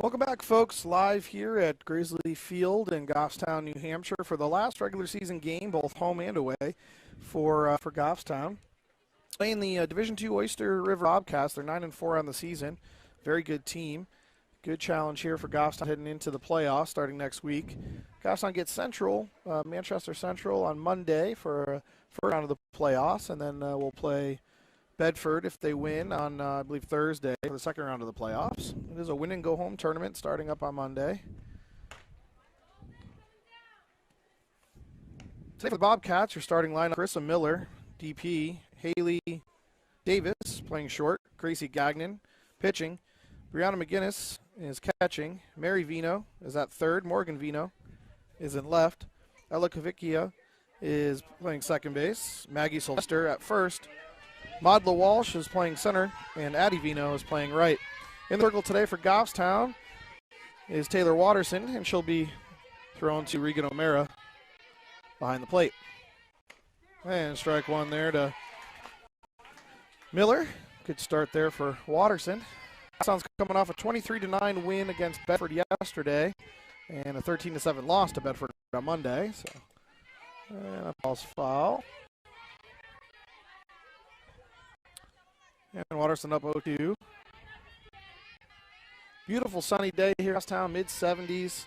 Welcome back, folks. Live here at Grizzly Field in Goffstown, New Hampshire for the last regular season game, both home and away, for Goffstown. Playing the Division II Oyster River Bobcats. They're 9-4 on the season. Very good team. Good challenge here for Goffstown heading into the playoffs starting next week. Goffstown gets Manchester Central on Monday for a first round of the playoffs, and then we'll play Bedford if they win on, I believe, Thursday for the second round of the playoffs. It is a win-and-go-home tournament starting up on Monday. Today for the Bobcats, your starting lineup: Carissa Miller, DP, Haley Davis playing short, Gracie Gagnon pitching, Brianna McGinnis is catching, Mary Vino is at third, Morgan Vino is in left, Ella Kavickia is playing second base, Maggie Sylvester at first, Madla Walsh is playing center, and Addie Vino is playing right. In the circle today for Goffstown is Taylor Watterson, and she'll be thrown to Regan O'Mara behind the plate. And strike one there to Miller. Good start there for Watterson. Goffstown's coming off a 23-9 win against Bedford yesterday, and a 13-7 loss to Bedford on Monday. And a ball's foul. And Watterson up 0-2. Beautiful sunny day here in Goffstown, mid-70s.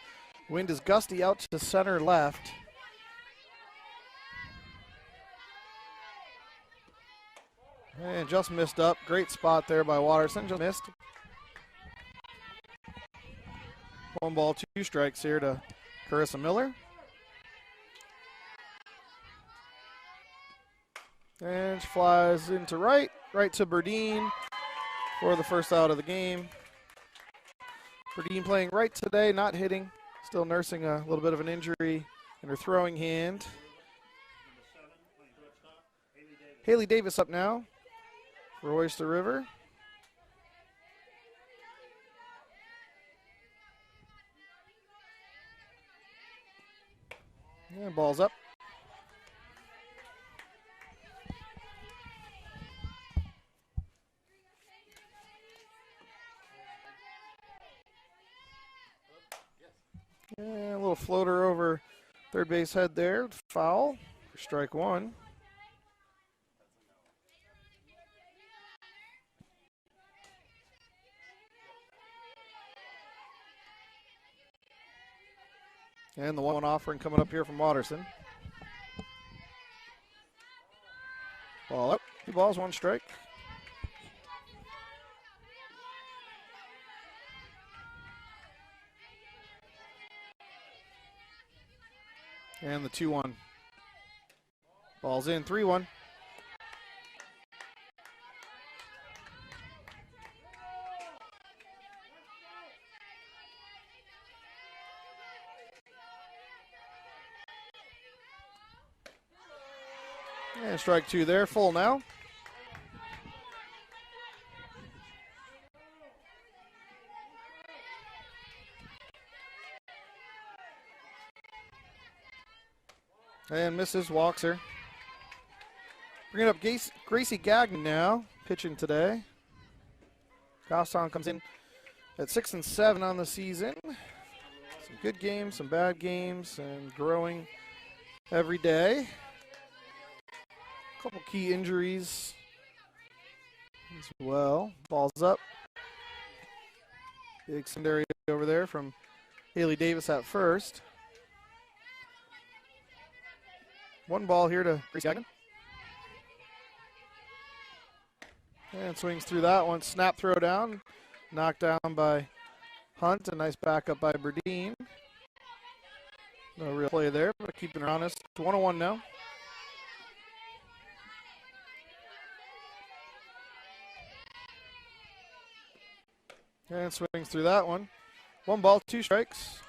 Wind is gusty out to center left. And just missed up. Great spot there by Watterson. Just missed. 1 ball, 2 strikes here to Carissa Miller. And she flies into right to Berdine for the first out of the game. Berdine playing right today, not hitting, still nursing a little bit of an injury in her throwing hand. Haley Davis up now for Oyster River. And ball's up. And a little floater over third base head there. Foul for strike one. And the 1-1 offering coming up here from Watterson. Ball up. 2 balls, 1 strike. And the 2-1. Ball's in, 3-1. And strike 2 there, full now. And misses, walks her. Bringing up Gracie Gagnon now, pitching today. Goffstown comes in at 6-7 on the season. Some good games, some bad games, and growing every day. A couple key injuries as well. Ball's up. Big secondary over there from Haley Davis at first. 1 ball here to Gracie Gagnon. And swings through that one. Snap throw down. Knocked down by Hunt. A nice backup by Berdine. No real play there, but keeping her honest. 1-1 now. And swings through that one. 1 ball, 2 strikes.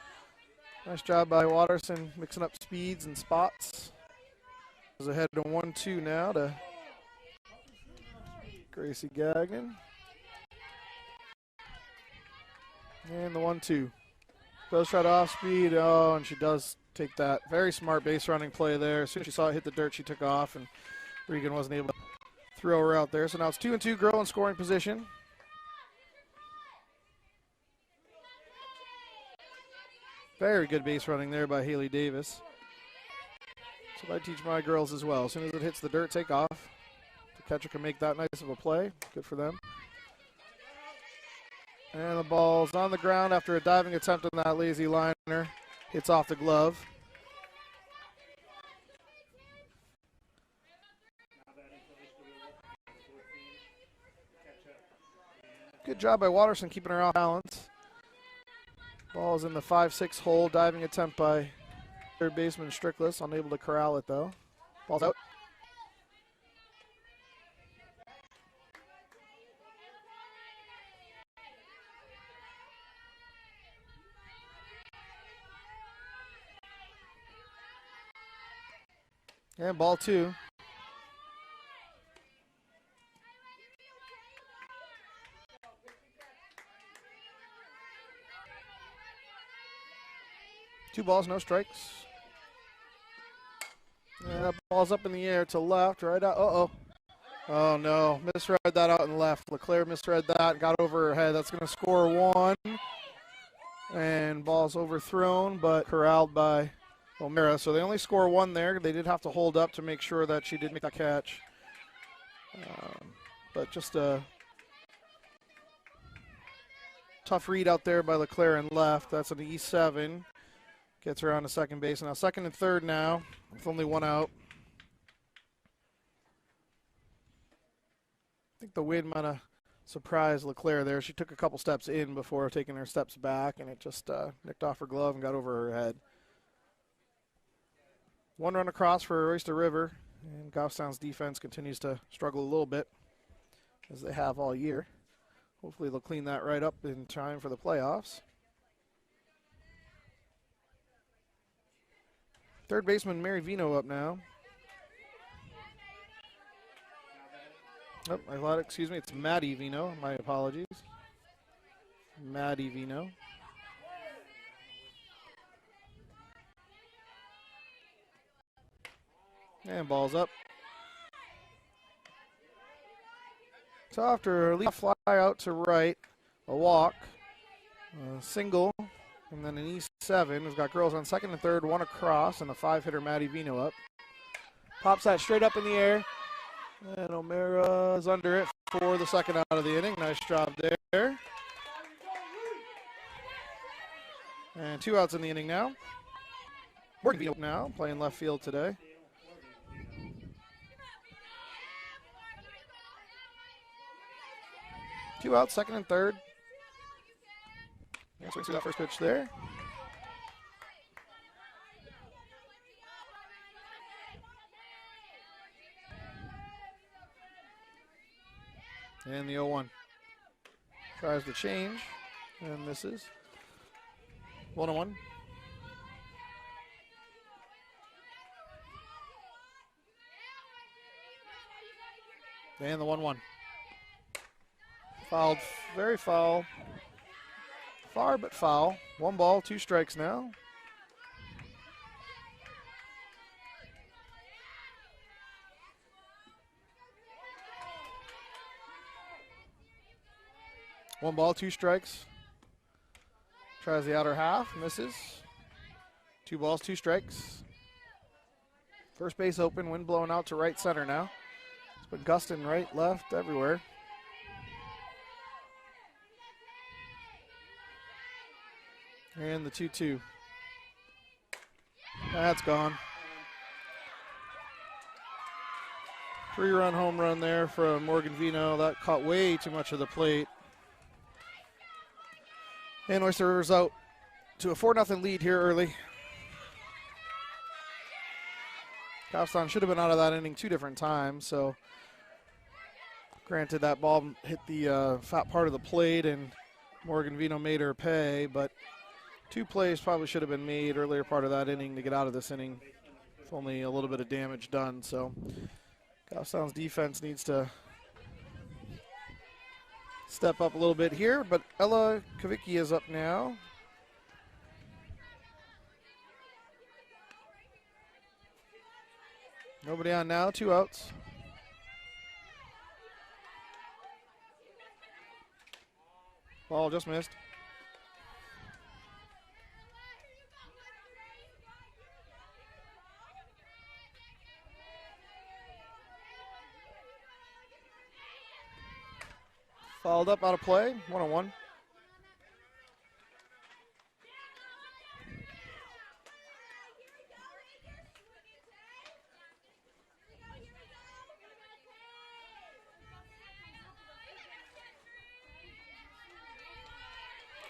Nice job by Watterson mixing up speeds and spots. is ahead to 1-2 now to Gracie Gagnon. And the 1-2. Does try to off speed. Oh, and she does take that. Very smart base running play there. As soon as she saw it hit the dirt, she took off, and Regan wasn't able to throw her out there. So now it's 2-2, girl in scoring position. Very good base running there by Haley Davis. So I teach my girls as well. As soon as it hits the dirt, take off. The catcher can make that nice of a play. Good for them. And the ball's on the ground after a diving attempt on that lazy liner. Hits off the glove. Good job by Watterson keeping her off balance. Ball's in the 5-6 hole. Diving attempt by third baseman Strickless. Unable to corral it though. Ball's out. And ball 2. Two balls, no strikes. And that ball's up in the air to left, right out. Uh-oh. Oh, no. Misread that out and left. Leclair misread that, got over her head. That's going to score 1. And ball's overthrown, but corralled by O'Mara. So they only score 1 there. They did have to hold up to make sure that she did make that catch. But just a tough read out there by Leclair and left. That's an E7. Gets her on to second base. Now second and third now, with only 1 out. I think the wind might have surprised Leclair there. She took a couple steps in before taking her steps back, and it just nicked off her glove and got over her head. 1 run across for Oyster River, and Goffstown's defense continues to struggle a little bit, as they have all year. Hopefully they'll clean that right up in time for the playoffs. Third baseman Mary Vino up now. Oh, I thought, excuse me, it's Maddie Vino. My apologies. Maddie Vino. And ball's up. So after a lead fly out to right, a walk, a single, and then an E7. We've got girls on second and third, 1 across, and a 5-hitter Maddie Vino up. Pops that straight up in the air. And O'Mara is under it for the second out of the inning. Nice job there. And 2 outs in the inning now. Morgan Vino now, playing left field today. Two outs, second and third. Let's wait to see that first pitch there. And the 0-1. Tries to change and misses. 1-1. And the 1-1. Fouled, very foul. Far but foul. 1 ball, 2 strikes now. One ball, 2 strikes. Tries the outer half, misses. 2 balls, 2 strikes. First base open, wind blowing out to right center now. It's been gusting right, left, everywhere. And the 2-2. That's gone. 3-run home run there from Morgan Vino. That caught way too much of the plate. And Oyster River's out to a 4-0 lead here early. Goffstown should have been out of that inning 2 different times. So, granted, that ball hit the fat part of the plate, and Morgan Vino made her pay, but 2 plays probably should have been made earlier part of that inning to get out of this inning with only a little bit of damage done. So Goffstown's defense needs to step up a little bit here. But Ella Kavicki is up now. Nobody on now, 2 outs. Ball just missed. Fouled up, out of play, 1-1.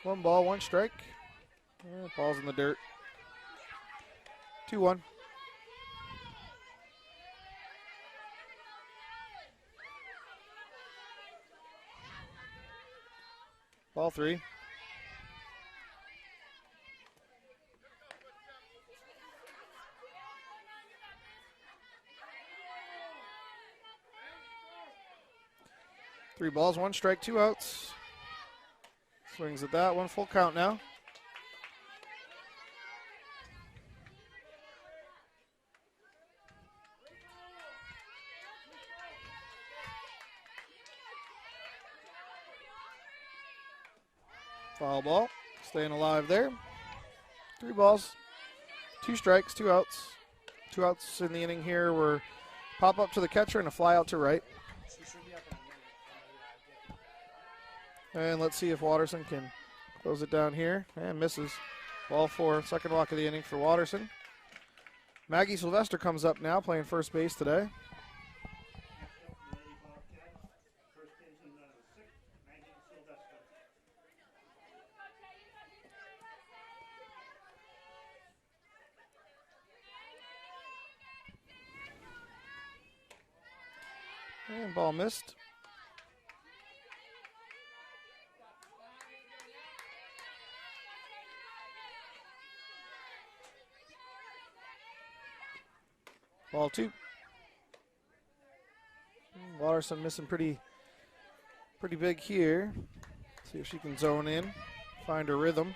One ball, 1 strike. Ball's in the dirt. 2-1. Ball 3. Three balls, 1 strike, 2 outs. Swings at that one, full count now. Foul ball, staying alive there. 3 balls, 2 strikes, 2 outs. 2 outs in the inning here were pop up to the catcher and a fly out to right. And let's see if Watterson can close it down here. And misses. Ball 4, second walk of the inning for Watterson. Maggie Sylvester comes up now, playing first base today. And ball missed. Ball 2. Waterson missing pretty big here. See if she can zone in, find her rhythm.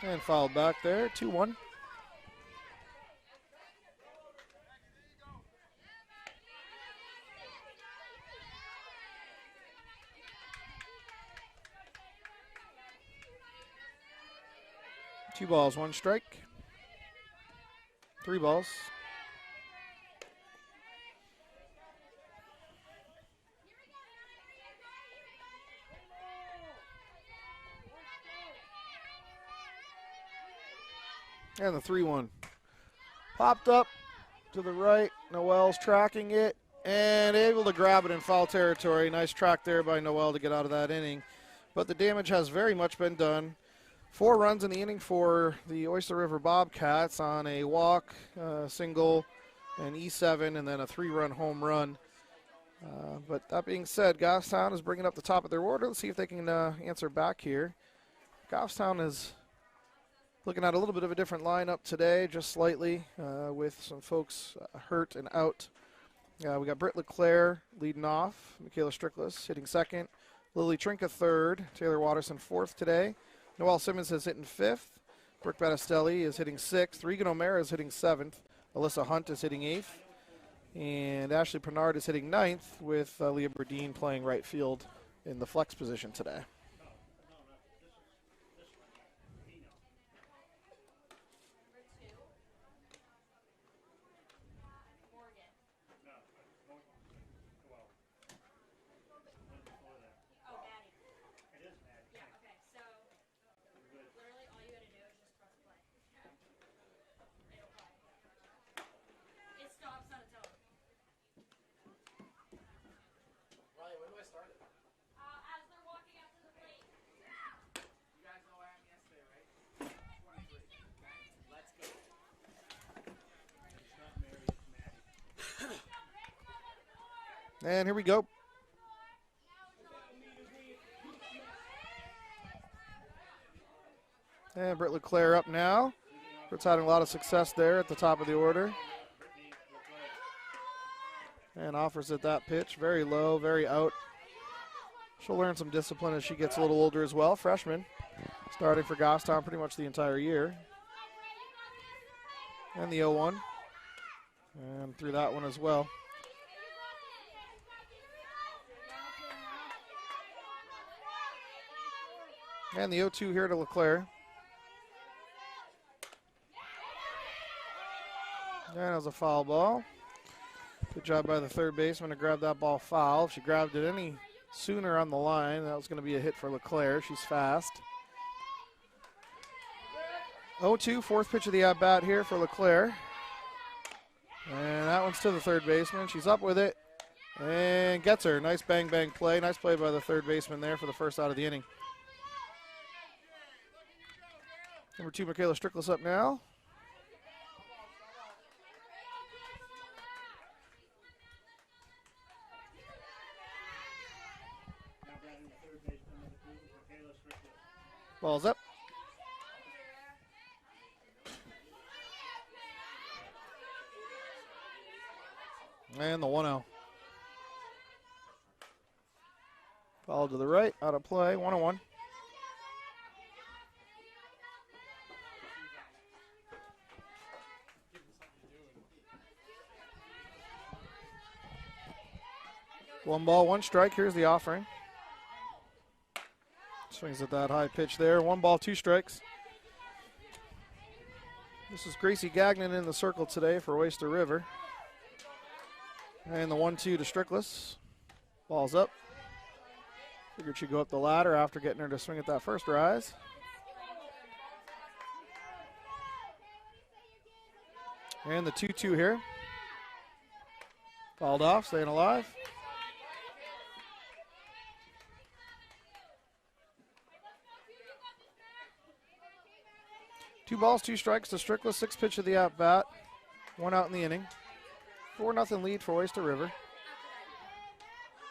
And fouled back there, 2-1. Two balls, 1 strike. 3 balls. And the 3-1. Popped up to the right. Noel's tracking it and able to grab it in foul territory. Nice track there by Noel to get out of that inning. But the damage has very much been done. 4 runs in the inning for the Oyster River Bobcats on a walk, single, an E7, and then a 3-run home run. But that being said, Goffstown is bringing up the top of their order. Let's see if they can answer back here. Goffstown is looking at a little bit of a different lineup today, just slightly, with some folks hurt and out. We got Brittany Leclair leading off, Michaela Strickles hitting second, Lily Trinka third, Taylor Watterson fourth today. Noelle Simmons is hitting 5th. Brooke Battistelli is hitting 6th. Regan O'Mara is hitting 7th. Alyssa Hunt is hitting 8th. And Ashley Pernard is hitting 9th, with Leah Berdeen playing right field in the flex position today. And here we go. And Brittany Leclair up now. Britt's having a lot of success there at the top of the order. And offers it that pitch. Very low, very out. She'll learn some discipline as she gets a little older as well. Freshman, starting for Goffstown pretty much the entire year. And the 0-1. And through that one as well. And the 0-2 here to Leclair. And it was a foul ball. Good job by the third baseman to grab that ball foul. If she grabbed it any sooner on the line, that was going to be a hit for Leclair. She's fast. 0-2, fourth pitch of the at-bat here for Leclair. And that one's to the third baseman. She's up with it and gets her. Nice bang-bang play. Nice play by the third baseman there for the first out of the inning. Number 2, Michaela Strickless up now. Ball's up. And the 1-0. Foul to the right, out of play, 1-1. One ball, one strike. Here's the offering. Swings at that high pitch there. 1 ball, 2 strikes. This is Gracie Gagnon in the circle today for Oyster River. And the 1-2 to Strickless. Ball's up. Figured she'd go up the ladder after getting her to swing at that first rise. And the 2-2 here. Fouled off, staying alive. Two balls, 2 strikes to Strickless. 6 pitch of the at-bat. 1 out in the inning. 4-0 lead for Oyster River.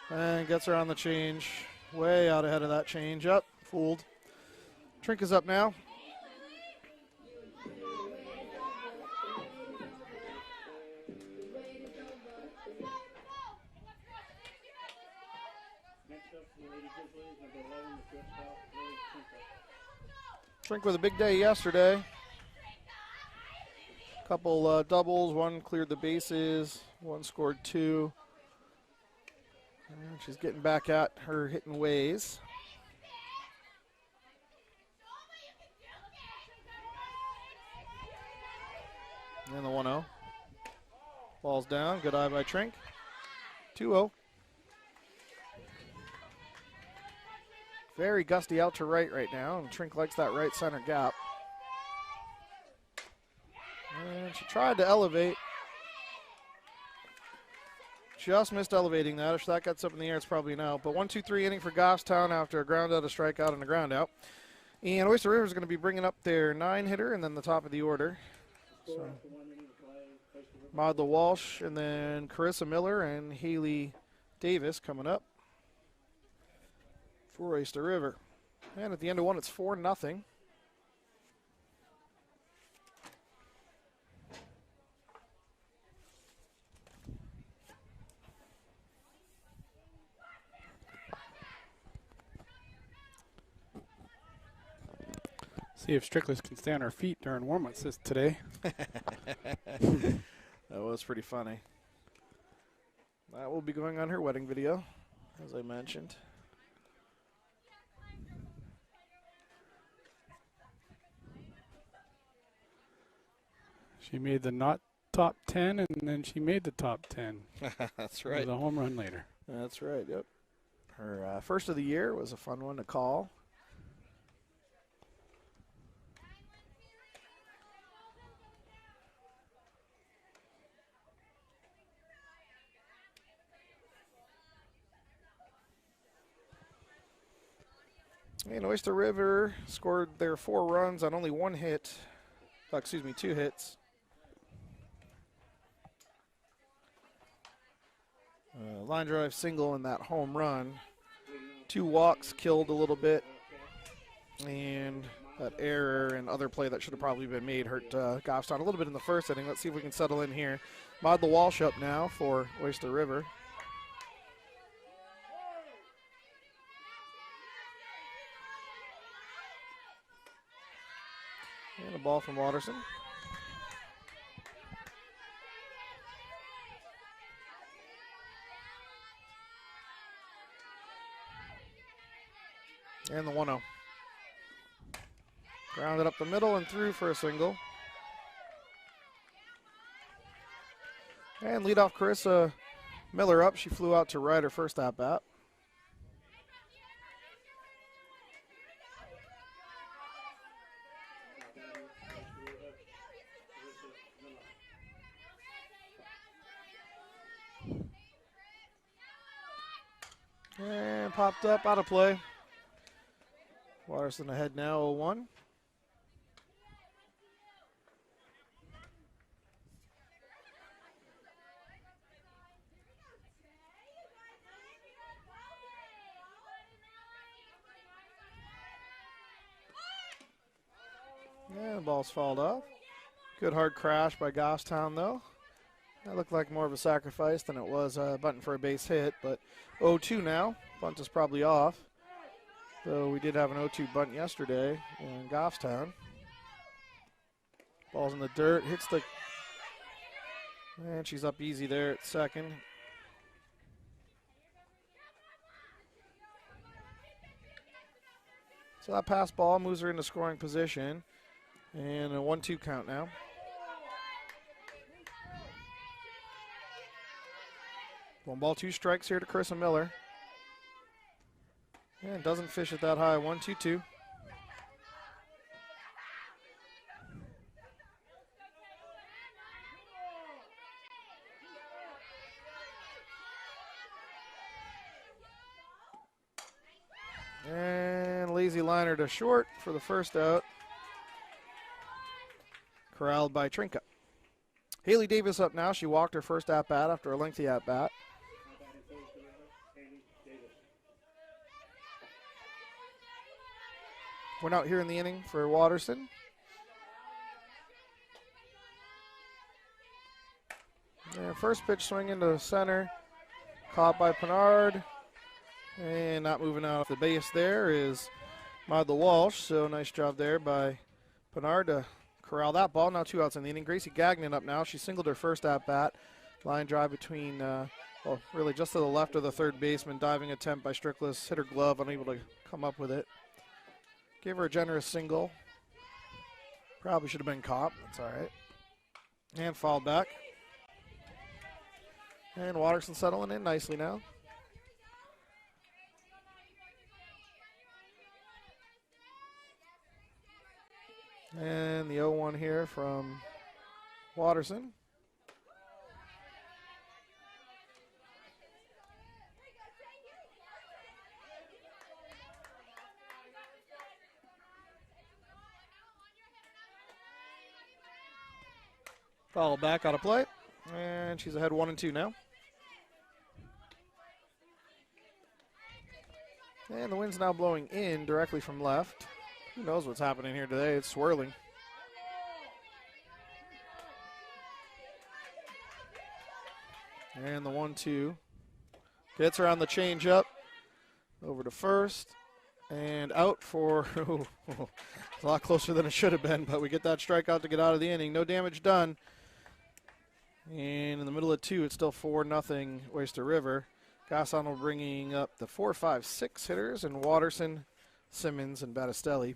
And gets her on the change. Way out ahead of that change. Up, fooled. Trink is up now. Trink with a big day yesterday. Couple doubles, 1 cleared the bases, 1 scored 2. And she's getting back at her hitting ways. And the 1-0. Ball's down, good eye by Trink. 2-0. Very gusty out to right now, and Trink likes that right center gap. And she tried to elevate. Just missed elevating that. If that gets up in the air, it's probably an out. But 1-2-3 inning for Goffstown after a ground out, a strikeout, and a ground out. And Oyster River is going to be bringing up their 9-hitter and then the top of the order. So, Maud Walsh and then Carissa Miller and Haley Davis coming up for Oyster River. And at the end of one, it's 4-0. See if Strickless can stay on her feet during warm-ups today. That was pretty funny. That will be going on her wedding video, as I mentioned. She made the not top 10, and then she made the top 10. That's right. With a home run later. That's right, yep. Her first of the year was a fun one to call. And Oyster River scored their 4 runs on only 1 hit. 2 hits. Line drive single and that home run. 2 walks killed a little bit. And that error and other play that should have probably been made hurt Goffstown a little bit in the first inning. Let's see if we can settle in here. Model Walsh up now for Oyster River. And a ball from Watterson. And the 1-0. Grounded up the middle and through for a single. And leadoff Carissa Miller up. She flew out to right her first at bat. And popped up, out of play. Waterson ahead now, 0-1. And the ball's fouled off. Good hard crash by Goffstown, though. That looked like more of a sacrifice than it was bunting for a base hit, but 0-2 now. Bunt is probably off. Though we did have an 0-2 bunt yesterday in Goffstown. Ball's in the dirt, hits the... And she's up easy there at second. So that pass ball moves her into scoring position. And a 1-2 count now. One ball, two strikes here to Carissa Miller. And doesn't fish it that high. 1-2-2. And lazy liner to short for the first out. Corralled by Trinka. Haley Davis up now. She walked her first at-bat after a lengthy at-bat. We're out here in the inning for Watterson. And first pitch swing into center. Caught by Pinard. And not moving out off the base there is Model Walsh. So nice job there by Pinard to corral that ball. Now 2 outs in the inning. Gracie Gagnon up now. She singled her first at-bat. Line drive between, well, really just to the left of the third baseman. Diving attempt by Strickles. Hit her glove, unable to come up with it. Gave her a generous single. Probably should have been caught. That's all right. And fouled back. And Watterson settling in nicely now. And the 0-1 here from Watterson. Foul back out of play. And she's ahead 1-2 now. And the wind's now blowing in directly from left. Who knows what's happening here today? It's swirling. And the 1-2. Gets her on the changeup. Over to first. And out for, a lot closer than it should have been, but we get that strikeout to get out of the inning. No damage done. And in the middle of 2, it's still 4-0 Oyster River. Gassano bringing up the 4, 5, 6 hitters, and Watterson, Simmons, and Battistelli.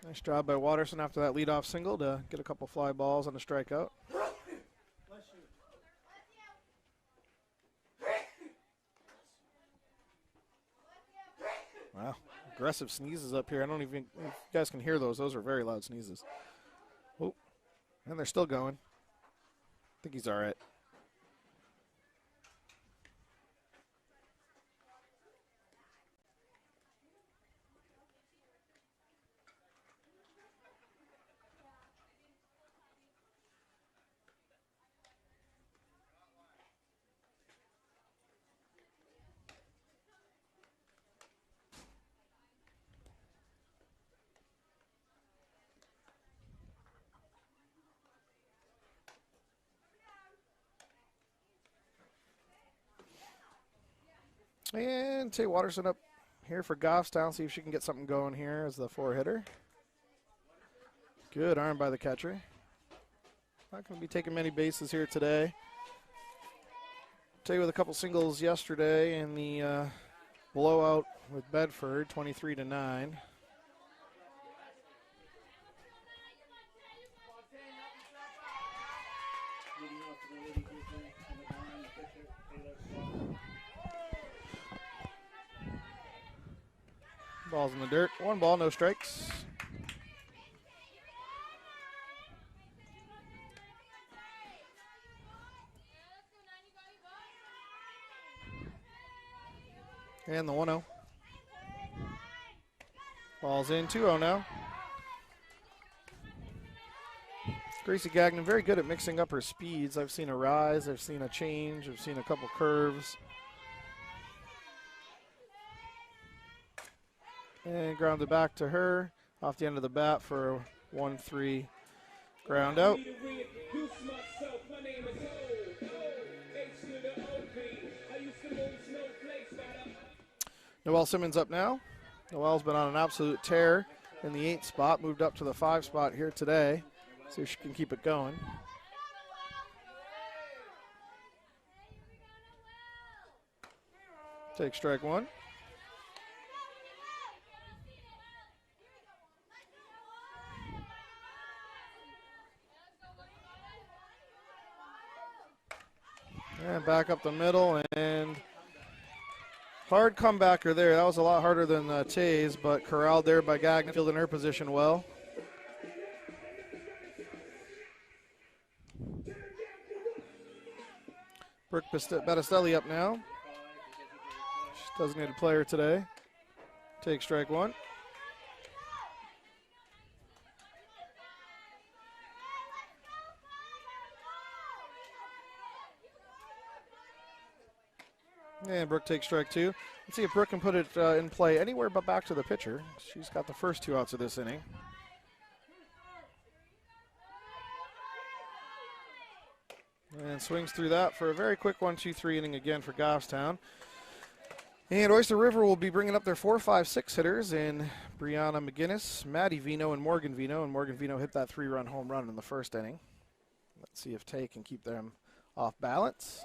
Nice job by Watterson after that leadoff single to get a couple fly balls on a strikeout. Wow, aggressive sneezes up here. I don't even, if you guys can hear those. Those are very loud sneezes. Oh, and they're still going. I think he's all right. And take Watterson up here for Goffstown. See if she can get something going here as the 4-hitter. Good arm by the catcher. Not going to be taking many bases here today. Tay with a couple singles yesterday in the blowout with Bedford, 23-9. Ball's in the dirt. 1 ball, no strikes. And the 1-0. Ball's in, 2-0 now. Gracie Gagnon very good at mixing up her speeds. I've seen a rise, I've seen a change, I've seen a couple curves. And grounded back to her off the end of the bat for a 1-3 ground out. Noelle Simmons up now. Noelle's been on an absolute tear in the 8th spot, moved up to the 5 spot here today. See if she can keep it going. Take strike 1. And back up the middle, and hard comebacker there. That was a lot harder than Tays, but corralled there by Gagnon, fielding her position well. Brooke Battistelli up now. She's designated player today. Take strike 1. And Brooke takes strike 2. Let's see if Brooke can put it in play anywhere but back to the pitcher. She's got the first 2 outs of this inning. And swings through that for a very quick 1-2-3 inning again for Goffstown. And Oyster River will be bringing up their 4, 5, 6 hitters in Brianna McGinnis, Maddie Vino, and Morgan Vino. And Morgan Vino hit that 3-run home run in the first inning. Let's see if Tay can keep them off balance.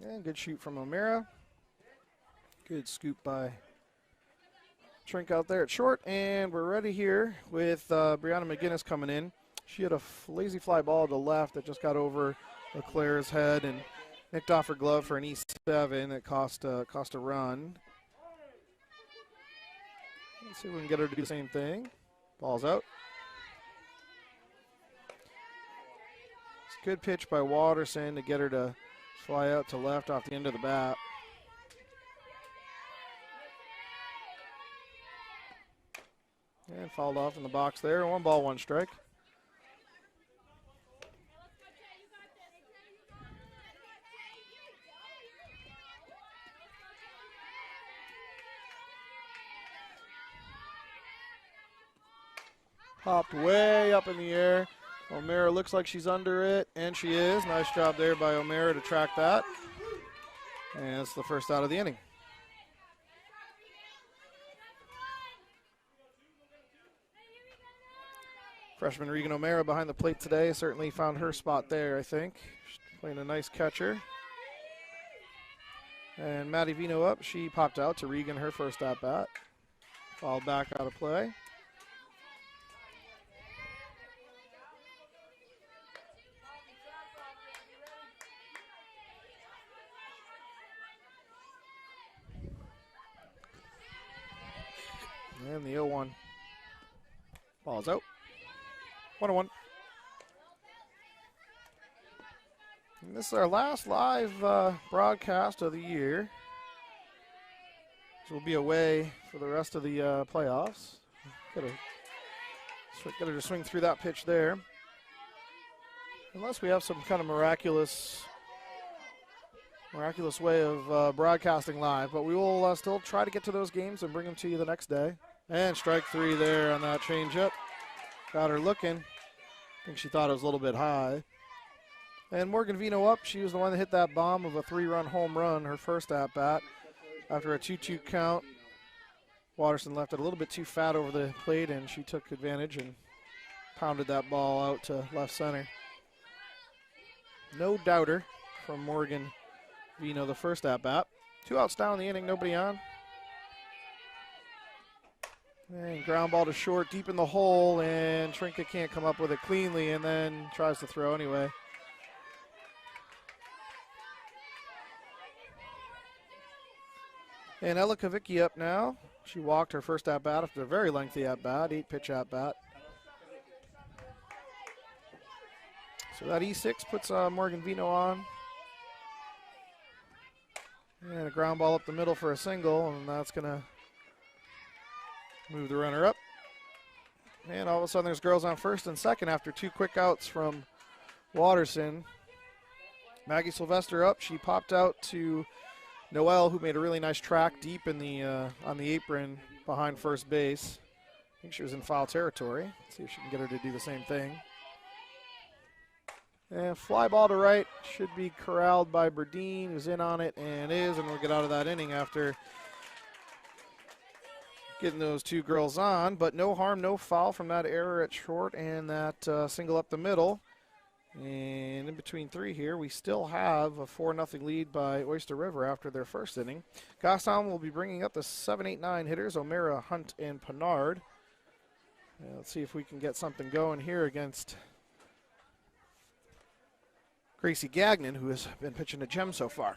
And good shoot from O'Mara. Good scoop by Trink out there at short. And we're ready here with Brianna McGinnis coming in. She had a lazy fly ball to left that just got over Leclair's head and nicked off her glove for an E7 that cost a run. Let's see if we can get her to do the same thing. Ball's out. It's a good pitch by Watterson to get her to fly out to left off the end of the bat. And fouled off in the box there. 1 ball, 1 strike. Popped way up in the air. O'Mara looks like she's under it, and she is. Nice job there by O'Mara to track that. And it's the first out of the inning. Freshman Regan O'Mara behind the plate today. Certainly found her spot there, I think. She's playing a nice catcher. And Maddie Vino up. She popped out to Regan her first at-bat. Fouled back out of play. And the 0-1. Ball's out. 1-1. And this is our last live broadcast of the year. So we'll be away for the rest of the playoffs. Gotta just swing through that pitch there. Unless we have some kind of miraculous way of broadcasting live. But we will still try to get to those games and bring them to you the next day. And strike 3 there on that changeup. Got her looking. I think she thought it was a little bit high. And Morgan Vino up. She was the one that hit that bomb of a 3-run home run, her first at-bat. After a 2-2 count, Watterson left it a little bit too fat over the plate, and she took advantage and pounded that ball out to left center. No doubter from Morgan Vino, the first at-bat. 2 outs down in the inning, nobody on. And ground ball to short, deep in the hole, and Trinket can't come up with it cleanly, and then tries to throw anyway. And Ella Kavicki up now. She walked her first at-bat after a very lengthy at-bat, 8-pitch at-bat. So that E6 puts Morgan Vino on. And a ground ball up the middle for a single, and that's going to move the runner up. And all of a sudden there's girls on first and second after 2 quick outs from Watterson. Maggie Sylvester up. She popped out to Noelle, who made a really nice track deep in the on the apron behind first base. I think she was in foul territory. Let's see if she can get her to do the same thing. And fly ball to right, should be corralled by Berdine, who's in on it, and is, and we'll get out of that inning after getting those 2 girls on. But no harm, no foul from that error at short and that single up the middle. And in between 3 here, we still have a 4-0 lead by Oyster River after their first inning. Gostown will be bringing up the 7, 8, 9 hitters, O'Mara, Hunt, and Pinard. Let's see if we can get something going here against Gracie Gagnon, who has been pitching a gem so far.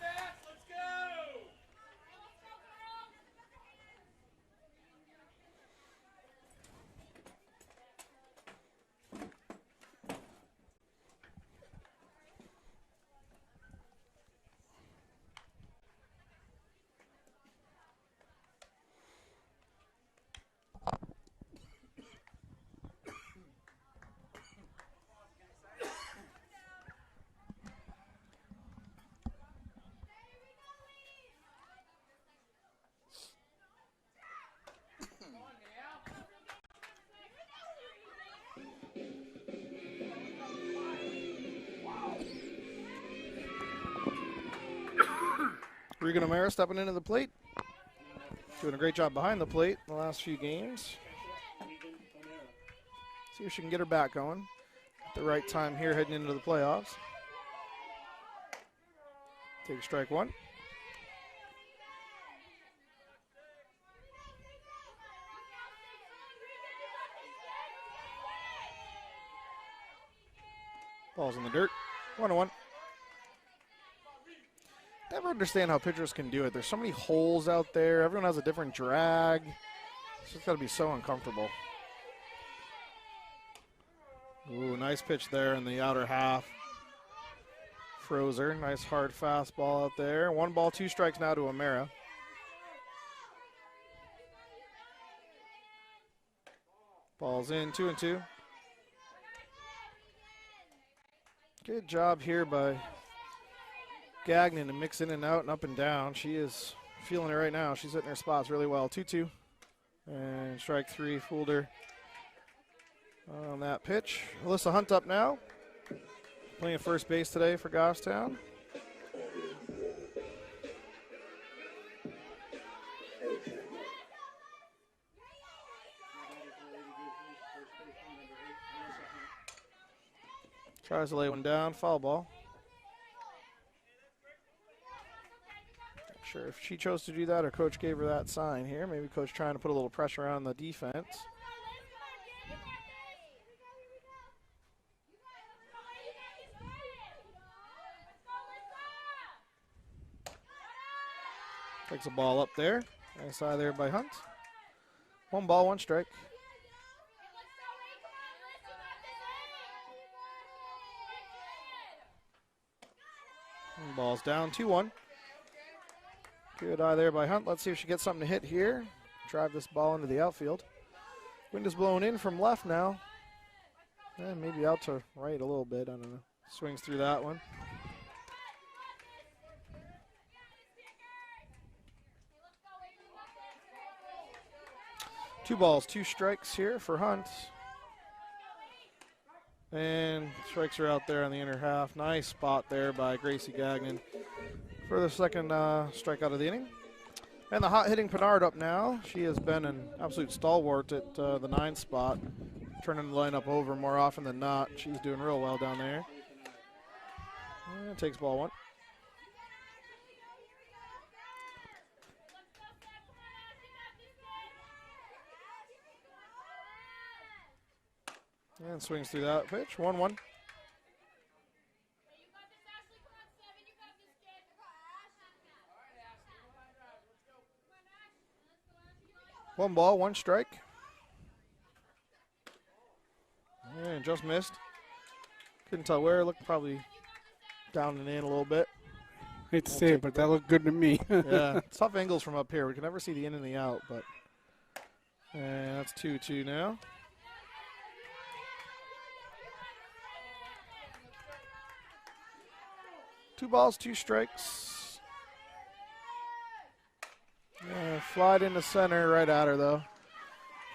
Regan O'Mara stepping into the plate. Doing a great job behind the plate in the last few games. See if she can get her bat going at the right time here heading into the playoffs. Take strike 1. Ball's in the dirt. 1-1. Never understand how pitchers can do it. There's so many holes out there. Everyone has a different drag. It's just got to be so uncomfortable. Ooh, nice pitch there in the outer half. Froze her. Nice hard fastball out there. 1 ball, 2 strikes now to O'Mara. Ball's in, 2-2. Good job here by Gagnon to mix in and out and up and down. She is feeling it right now. She's hitting her spots really well. 2-2. And strike 3 fooled her on that pitch. Alyssa Hunt up now. Playing first base today for Goffstown. Tries to lay one down. Foul ball. Sure, if she chose to do that or coach gave her that sign here. Maybe coach trying to put a little pressure on the defense. Takes a ball up there. Nice eye there by Hunt. 1 ball, 1 strike. And ball's down, 2-1. Good eye there by Hunt. Let's see if she gets something to hit here. Drive this ball into the outfield. Wind is blowing in from left now. And maybe out to right a little bit. I don't know. Swings through that one. Two balls, 2 strikes here for Hunt. And strikes are out there on the inner half. Nice spot there by Gracie Gagnon for the second strikeout of the inning. And the hot-hitting Pinard up now. She has been an absolute stalwart at the 9 spot, turning the lineup over more often than not. She's doing real well down there. And takes ball 1. And swings through that pitch, 1-1. One ball, 1 strike. And just missed. Couldn't tell where. Looked probably down and in a little bit. Hate to say it, but that looked good to me. Yeah, tough angles from up here. We can never see the in and the out, but and that's 2-2 now. Two balls, 2 strikes. Flied into center, right at her though,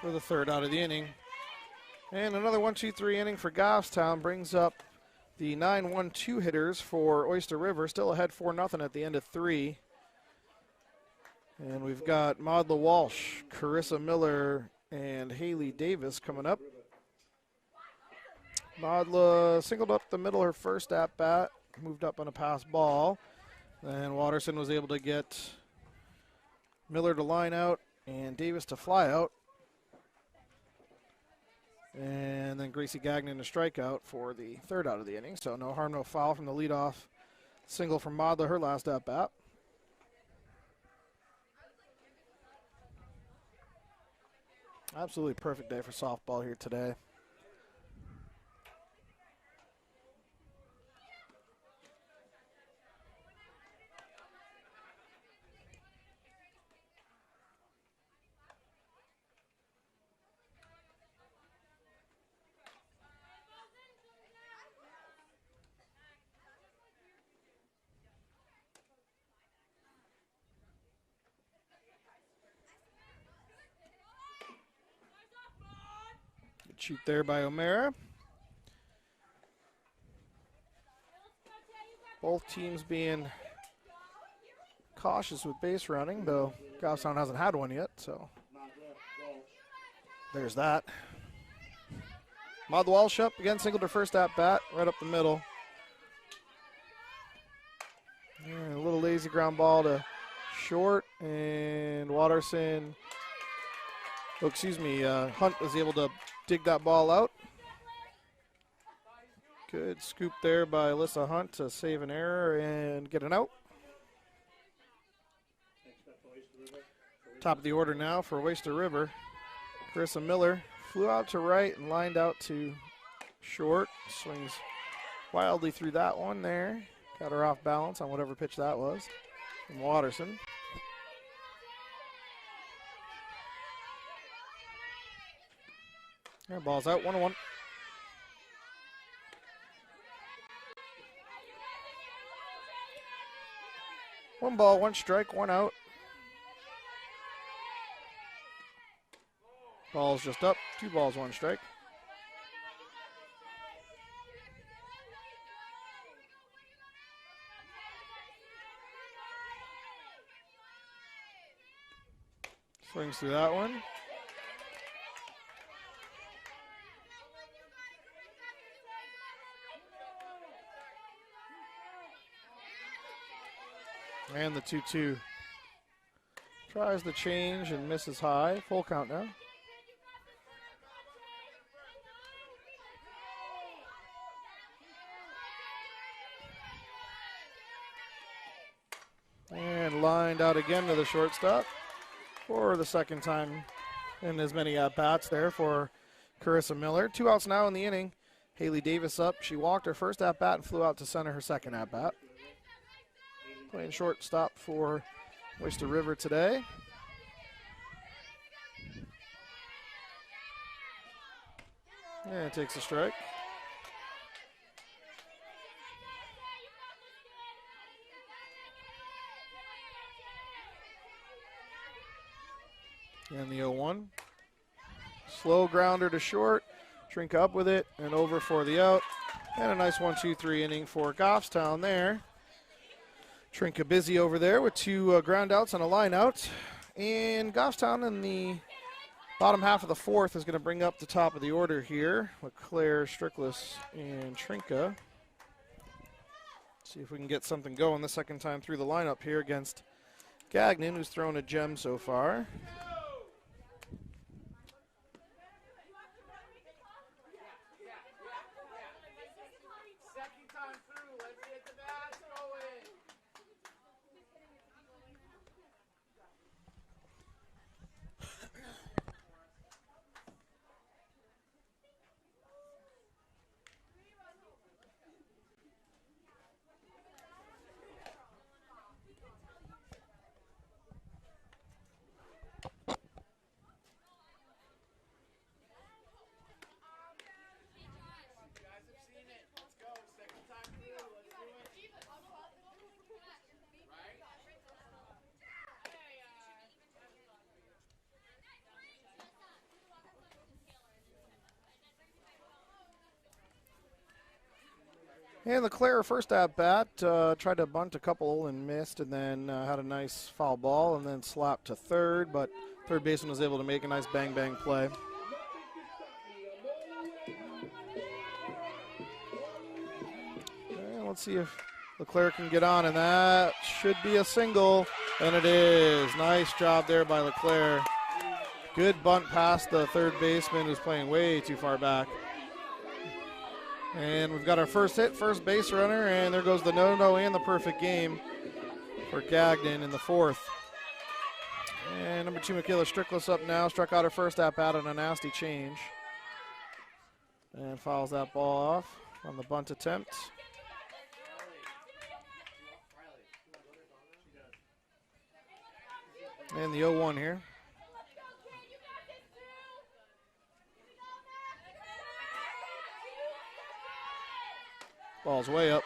for the 3rd out of the inning. And another 1-2-3 inning for Goffstown brings up the 9-1-2 hitters for Oyster River. Still ahead 4-0 at the end of 3. And we've got Maudla Walsh, Carissa Miller, and Haley Davis coming up. Maudla singled up the middle her first at bat. Moved up on a pass ball. Then Watterson was able to get Miller to line out and Davis to fly out. And then Gracie Gagnon to strikeout for the 3rd out of the inning. So no harm, no foul from the leadoff single from Maudla, her last at bat. Absolutely perfect day for softball here today. Shoot there by O'Mara. Both teams being cautious with base running, though Goffstown hasn't had one yet, so there's that. Maud Walsh up again, singled her first at bat, right up the middle. And a little lazy ground ball to short, and Watterson, Hunt was able to dig that ball out. Good scoop there by Alyssa Hunt to save an error and get an out. Top of the order now for Oyster River. Carissa Miller flew out to right and lined out to short. Swings wildly through that one there. Got her off balance on whatever pitch that was from Watterson. There, ball's out, 1-1. One ball, 1 strike, 1 out. Ball's just up, 2 balls, 1 strike. Swings through that one. And the 2-2. Tries the change and misses high. Full count now. And lined out again to the shortstop for the 2nd time and as many at-bats there for Carissa Miller. 2 outs now in the inning. Haley Davis up. She walked her first at-bat and flew out to center her second at-bat. Playing shortstop for Oyster River today. And takes a strike. And the 0-1. Slow grounder to short. Trinka up with it and over for the out. And a nice 1-2-3 inning for Goffstown there. Trinka busy over there with 2 ground outs and a line out. And Goffstown in the bottom half of the fourth is going to bring up the top of the order here. Leclair, Strickless, and Trinka. See if we can get something going the second time through the lineup here against Gagnon, who's thrown a gem so far. And Leclair, first at bat, tried to bunt a couple and missed, and then had a nice foul ball and then slapped to third, but third baseman was able to make a nice bang-bang play. And let's see if Leclair can get on, and that should be a single, and it is. Nice job there by Leclair. Good bunt past the third baseman who's playing way too far back. And we've got our first hit, first base runner, and there goes the no-no and the perfect game for Gagnon in the fourth. And number 2, Michaela Strickless up now, struck out her first at-bat on a nasty change. And fouls that ball off on the bunt attempt. And the 0-1 here. Ball's way up.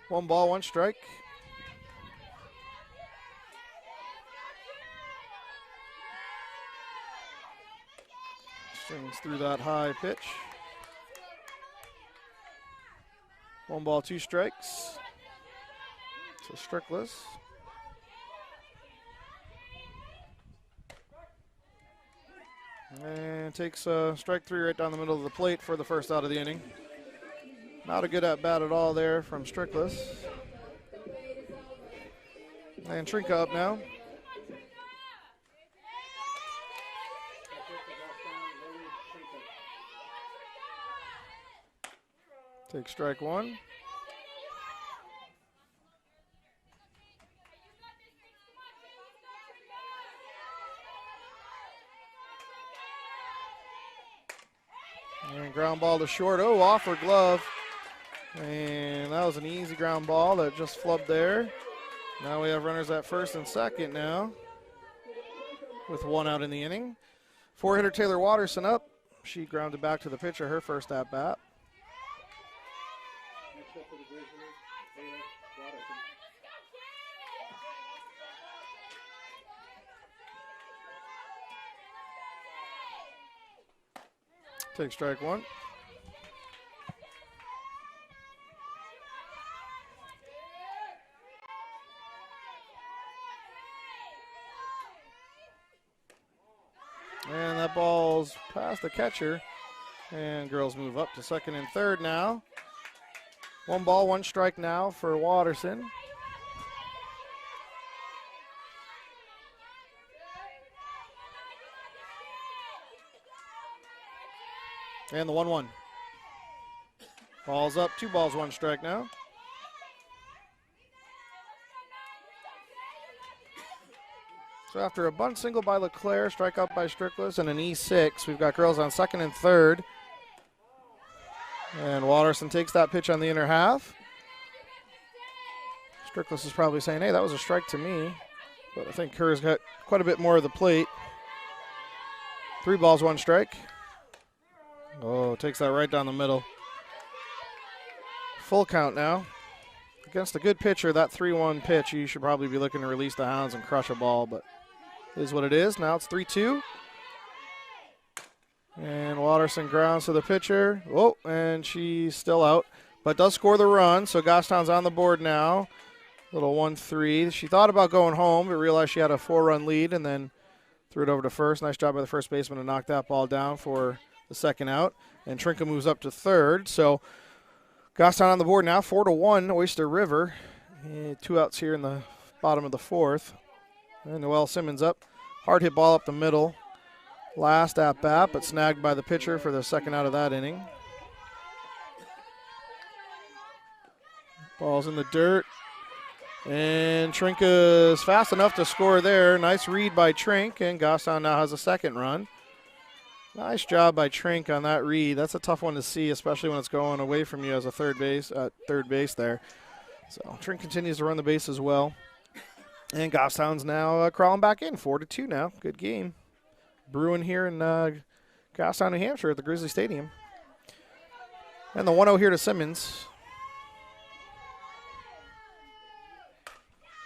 1 ball, 1 strike. Swings through that high pitch. 1 ball, 2 strikes. So Strickless. And takes strike 3 right down the middle of the plate for the first out of the inning. Not a good at-bat at all there from Strickless. And Trinka up now. Takes strike 1. And ground ball to short. Oh, off her glove. And that was an easy ground ball that just flubbed there. Now we have runners at first and second now with 1 out in the inning. 4-hitter Taylor Watterson up. She grounded back to the pitcher her first at bat. Take strike 1. And that ball's past the catcher. And girls move up to second and third now. 1 ball, 1 strike now for Watterson. And the 1-1. Ball's up, 2 balls, 1 strike now. So after a bunt single by Leclair, strikeout by Strickless, and an E6, we've got girls on second and third. And Watterson takes that pitch on the inner half. Strickless is probably saying, hey, that was a strike to me. But I think Kerr's got quite a bit more of the plate. 3 balls, 1 strike. Oh, takes that right down the middle. Full count now. Against a good pitcher, that 3-1 pitch, you should probably be looking to release the hounds and crush a ball, but it is what it is. Now it's 3-2. And Watterson grounds to the pitcher. Oh, and she's still out, but does score the run, so Goffstown's on the board now. Little 1-3. She thought about going home, but realized she had a 4-run lead, and then threw it over to first. Nice job by the first baseman to knock that ball down for the second out. And Trinka moves up to third, so Goffstown on the board now, 4-1, Oyster River. 2 outs here in the bottom of the fourth. And Noelle Simmons up. Hard hit ball up the middle. Last at bat, but snagged by the pitcher for the second out of that inning. Ball's in the dirt. And Trinka is fast enough to score there. Nice read by Trink, and Goffstown now has a second run. Nice job by Trink on that read. That's a tough one to see, especially when it's going away from you as a third base there. So Trink continues to run the base as well. And Goffstown's now crawling back in, 4-2 now. Good game. Brewing here in Goffstown, New Hampshire at the Grizzly Stadium. And the 1-0 here to Simmons.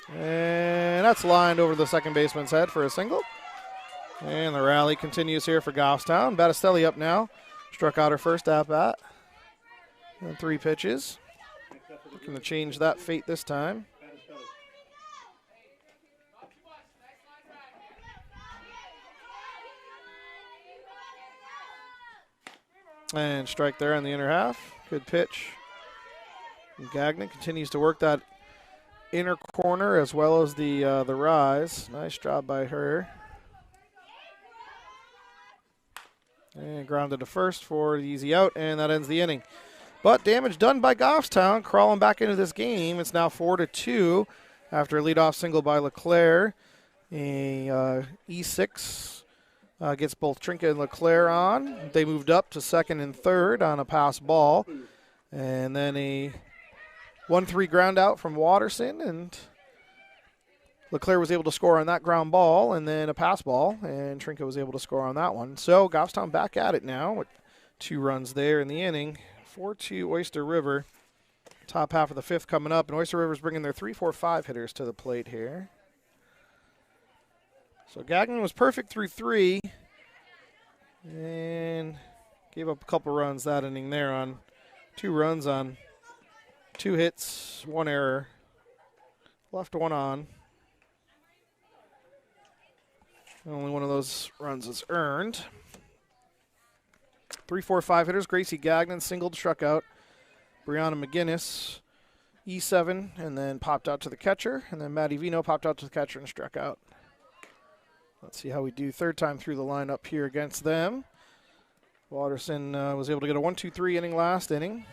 And that's lined over the second baseman's head for a single. And the rally continues here for Goffstown. Battistelli up now. Struck out her first at-bat. And 3 pitches. Looking to change that fate this time. And strike there on the inner half. Good pitch. And Gagnon continues to work that inner corner as well as the rise. Nice job by her. And grounded to first for the easy out, and that ends the inning. But damage done by Goffstown, crawling back into this game. It's now 4-2 after a leadoff single by Leclair. A E6 gets both Trinka and Leclair on. They moved up to second and third on a pass ball. And then a 1-3 ground out from Watterson, and Leclair was able to score on that ground ball, and then a pass ball, and Trinka was able to score on that one. So Goffstown back at it now with 2 runs there in the inning. 4-2 Oyster River. Top half of the fifth coming up, and Oyster River's bringing their 3-4-5 hitters to the plate here. So Gagnon was perfect through 3, and gave up a couple runs that inning there on 2 runs on 2 hits, 1 error. Left 1 on. Only one of those runs is earned. 3-4-5 hitters. Gracie Gagnon singled, struck out. Brianna McGinnis, E7, and then popped out to the catcher. And then Maddie Vino popped out to the catcher and struck out. Let's see how we do third time through the lineup here against them. Watterson was able to get a 1-2-3 inning last inning.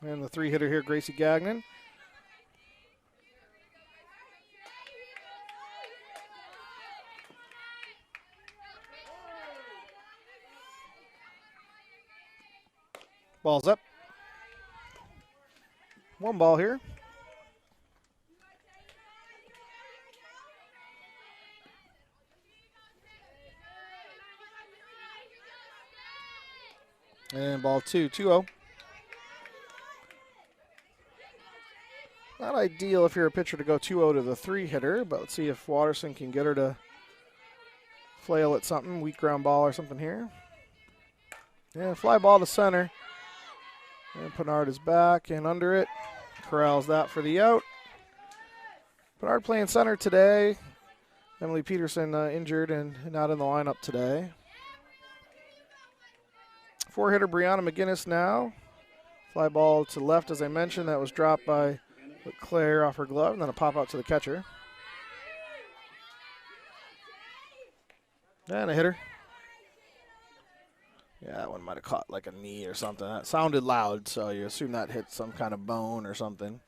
And the 3-hitter here, Gracie Gagnon. Ball's up. 1 ball here. And ball 2, 2-0. Not ideal if you're a pitcher to go 2-0 to the 3-hitter, but let's see if Watterson can get her to flail at something, weak ground ball or something here. Yeah, fly ball to center. And Pinard is back and under it. Corrals that for the out. Pinard playing center today. Emily Peterson injured and not in the lineup today. 4-hitter Brianna McGinnis now. Fly ball to left, as I mentioned. That was dropped by Leclair off her glove, and then a pop out to the catcher. And a hitter. Yeah, that one might have caught like a knee or something. That sounded loud, so you assume that hit some kind of bone or something.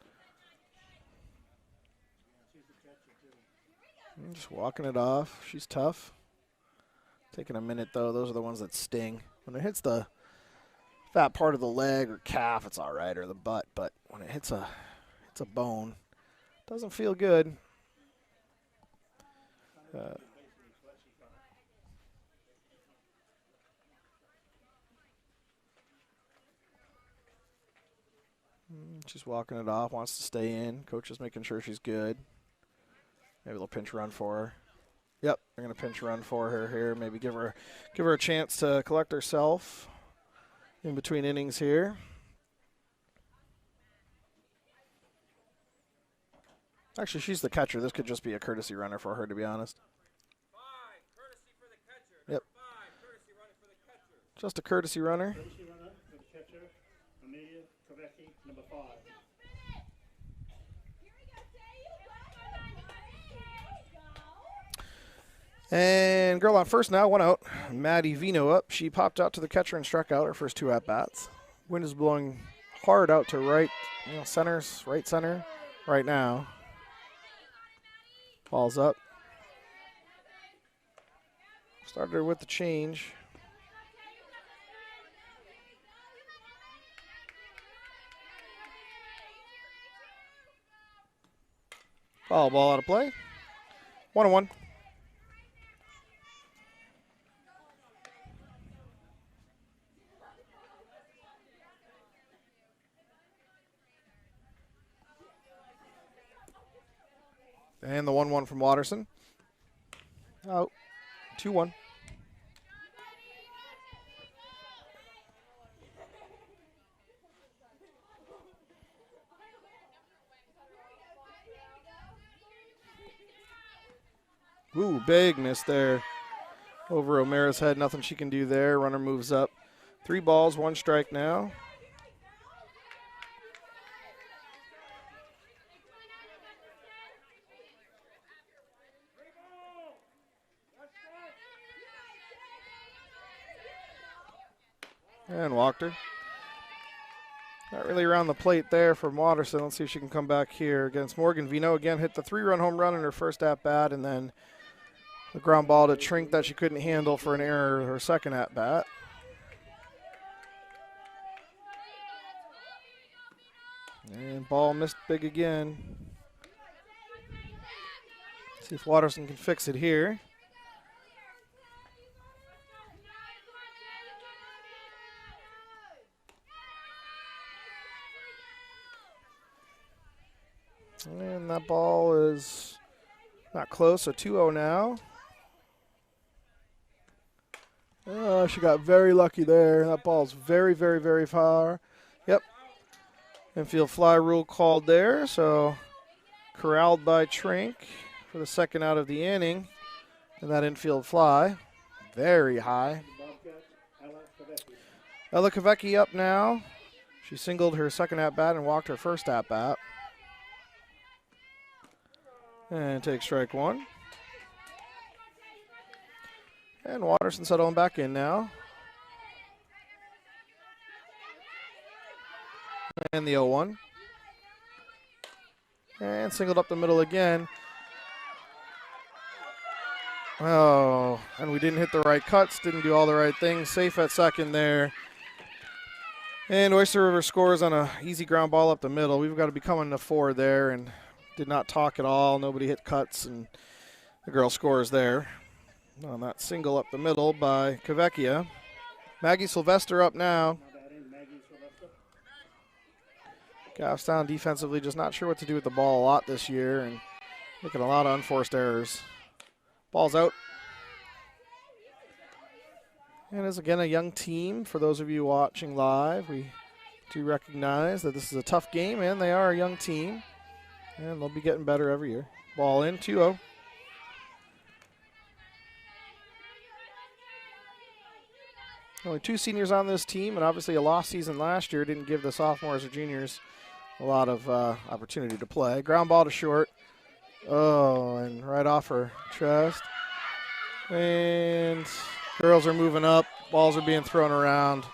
Just walking it off. She's tough. Taking a minute, though. Those are the ones that sting. When it hits the fat part of the leg or calf, it's all right, or the butt. But when it hits a bone, it doesn't feel good. She's walking it off, wants to stay in. Coach is making sure she's good. Maybe they'll pinch run for her. Yep, they're going to pinch run for her here. Maybe give her a chance to collect herself in between innings here. Actually, she's the catcher. This could just be a courtesy runner for her, to be honest. Yep. Just a courtesy runner. Courtesy runner for the catcher, Amelia Kavecki, number 5. And girl on first now, 1 out. Maddie Vino up. She popped out to the catcher and struck out her first 2 at-bats. Wind is blowing hard out to right, right center right now. Ball's up. Started her with the change. Foul ball out of play. 1-1. And the 1-1 from Watterson. Out. 2-1. Ooh, big miss there. Over O'Mara's head. Nothing she can do there. Runner moves up. 3 balls, 1 strike now. And walked her. Not really around the plate there from Watterson. Let's see if she can come back here against Morgan. Vino again hit the 3-run home run in her first at-bat, and then the ground ball to Trink that she couldn't handle for an error her second at-bat. And ball missed big again. See if Watterson can fix it here. And that ball is not close, so 2-0 now. Oh, she got very lucky there. That ball's very, very, very far. Yep. Infield fly rule called there, so corralled by Trink for the second out of the inning. And that infield fly, very high. Ella Kavecki up now. She singled her second at-bat and walked her first at-bat. And take strike 1. And Watterson settling back in now. And the 0-1. And singled up the middle again. Oh, and we didn't hit the right cuts, didn't do all the right things. Safe at second there. And Oyster River scores on an easy ground ball up the middle. We've got to be coming to 4 there, and did not talk at all. Nobody hit cuts, and the girl scores there on that single up the middle by Kavecki. Maggie Sylvester up now. Gaffstown defensively just not sure what to do with the ball a lot this year and making a lot of unforced errors. Ball's out. And as again a young team, for those of you watching live, we do recognize that this is a tough game, and they are a young team. And they'll be getting better every year. Ball in, 2-0. Only 2 seniors on this team, and obviously a lost season last year didn't give the sophomores or juniors a lot of opportunity to play. Ground ball to short. Oh, and right off her chest. And Girls are moving up. Balls are being thrown around.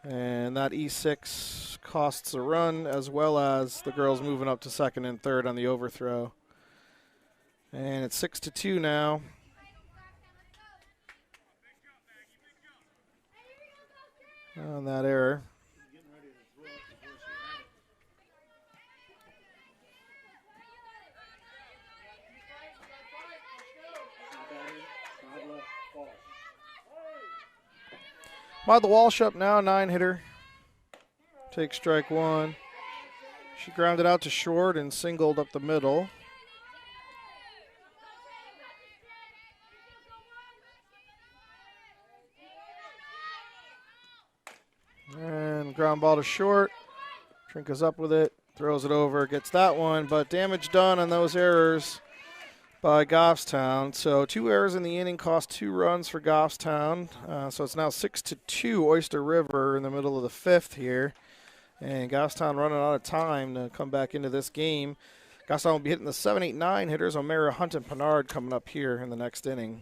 And that E6 costs a run, as well as the girls moving up to second and third on the overthrow. And it's 6-2 now. On that error. By the Walsh up now, 9-hitter. Takes strike one. She grounded out to short and singled up the middle. And ground ball to short. Trinka's up with it, throws it over, gets that one, but damage done on those errors by Goffstown. So 2 errors in the inning cost 2 runs for Goffstown. So it's now 6-2 Oyster River in the middle of the 5th here. And Goffstown running out of time to come back into this game. Goffstown will be hitting the 7, 8, 9 hitters. O'Mara, Hunt, and Pinard coming up here in the next inning.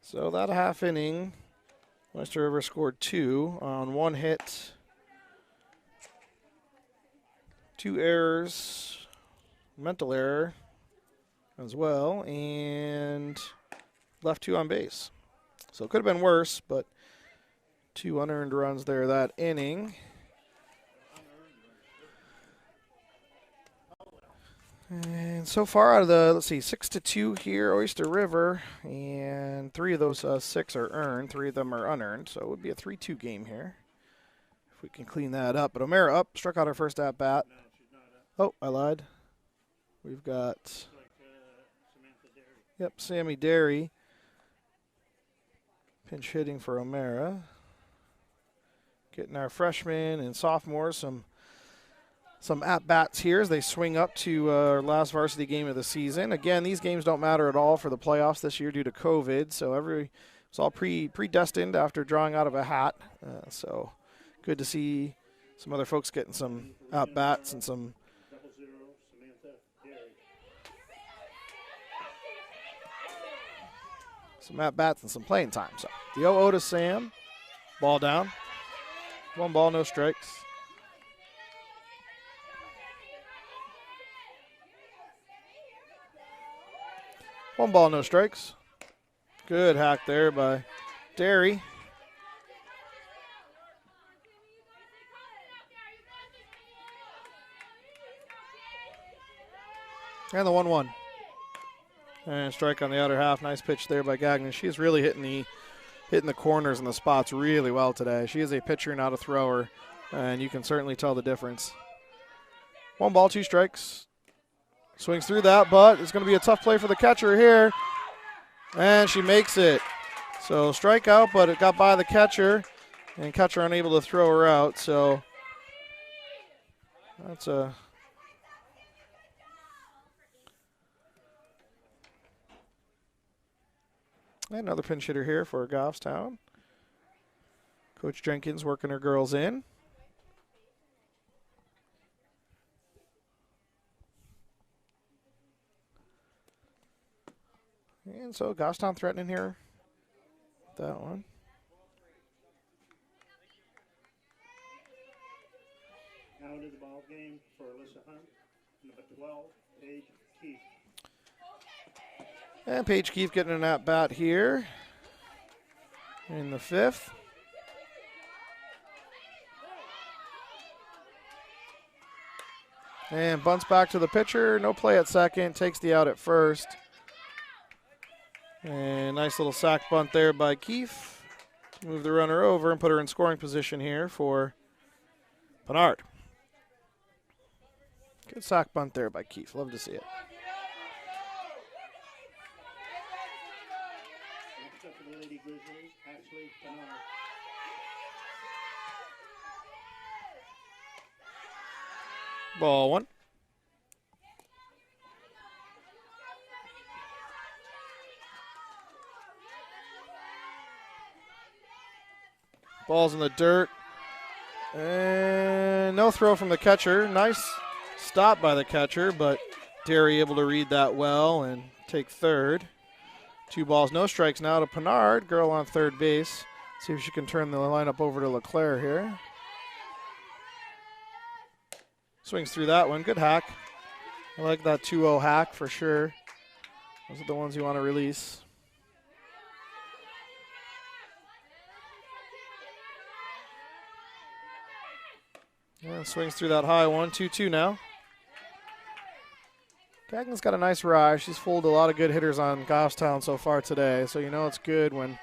So that half inning, Oyster River scored 2 on 1 hit, 2 errors, mental error as well, and left 2 on base. So it could have been worse, but 2 unearned runs there that inning. And so far out of the, 6-2 here, Oyster River, and 3 of those 6 are earned. 3 of them are unearned, so it would be a 3-2 game here if we can clean that up. But O'Mara up, struck out her first at-bat. Oh, I lied. We've got, Sammy Derry. Pinch hitting for O'Mara. Getting our freshmen and sophomores some at-bats here as they swing up to our last varsity game of the season. Again, these games don't matter at all for the playoffs this year due to COVID, so it's all predestined after drawing out of a hat. So good to see some other folks getting some at-bats and some at-bats and some playing time. So the 0-0 to Sam. Ball down. 1 ball, no strikes. One ball, no strikes. Good hack there by Derry. And the 1-1. And strike on the outer half. Nice pitch there by Gagnon. She's really hitting the corners and the spots really well today. She is a pitcher, not a thrower, and you can certainly tell the difference. 1 ball, 2 strikes. Swings through that, but it's going to be a tough play for the catcher here. And she makes it. So strikeout, but it got by the catcher, and catcher unable to throw her out. So that's another pinch hitter here for Goffstown. Coach Jenkins working her girls in. And so Goffstown threatening here. That one. Now into the ball game for Alyssa Hunt, number 12, Paige Keefe. And Paige Keefe getting an at-bat here in the 5th. And bunts back to the pitcher. No play at second. Takes the out at first. And nice little sack bunt there by Keefe. Move the runner over and put her in scoring position here for Pinard. Good sack bunt there by Keefe. Love to see it. shortstop for the Lady Grizzlies, Ashley Bernard. Ball one. Ball's in the dirt. And no throw from the catcher. Nice stop by the catcher, but Derry able to read that well and take third. 2 balls, no strikes now to Pinard. Girl on third base. See if she can turn the lineup over to Leclair here. Swings through that one. Good hack. I like that 2-0 hack for sure. Those are the ones you want to release. And swings through that high one. 2-2 now. Gagnon's got a nice rise. She's fooled a lot of good hitters on Goffstown so far today, so you know it's good when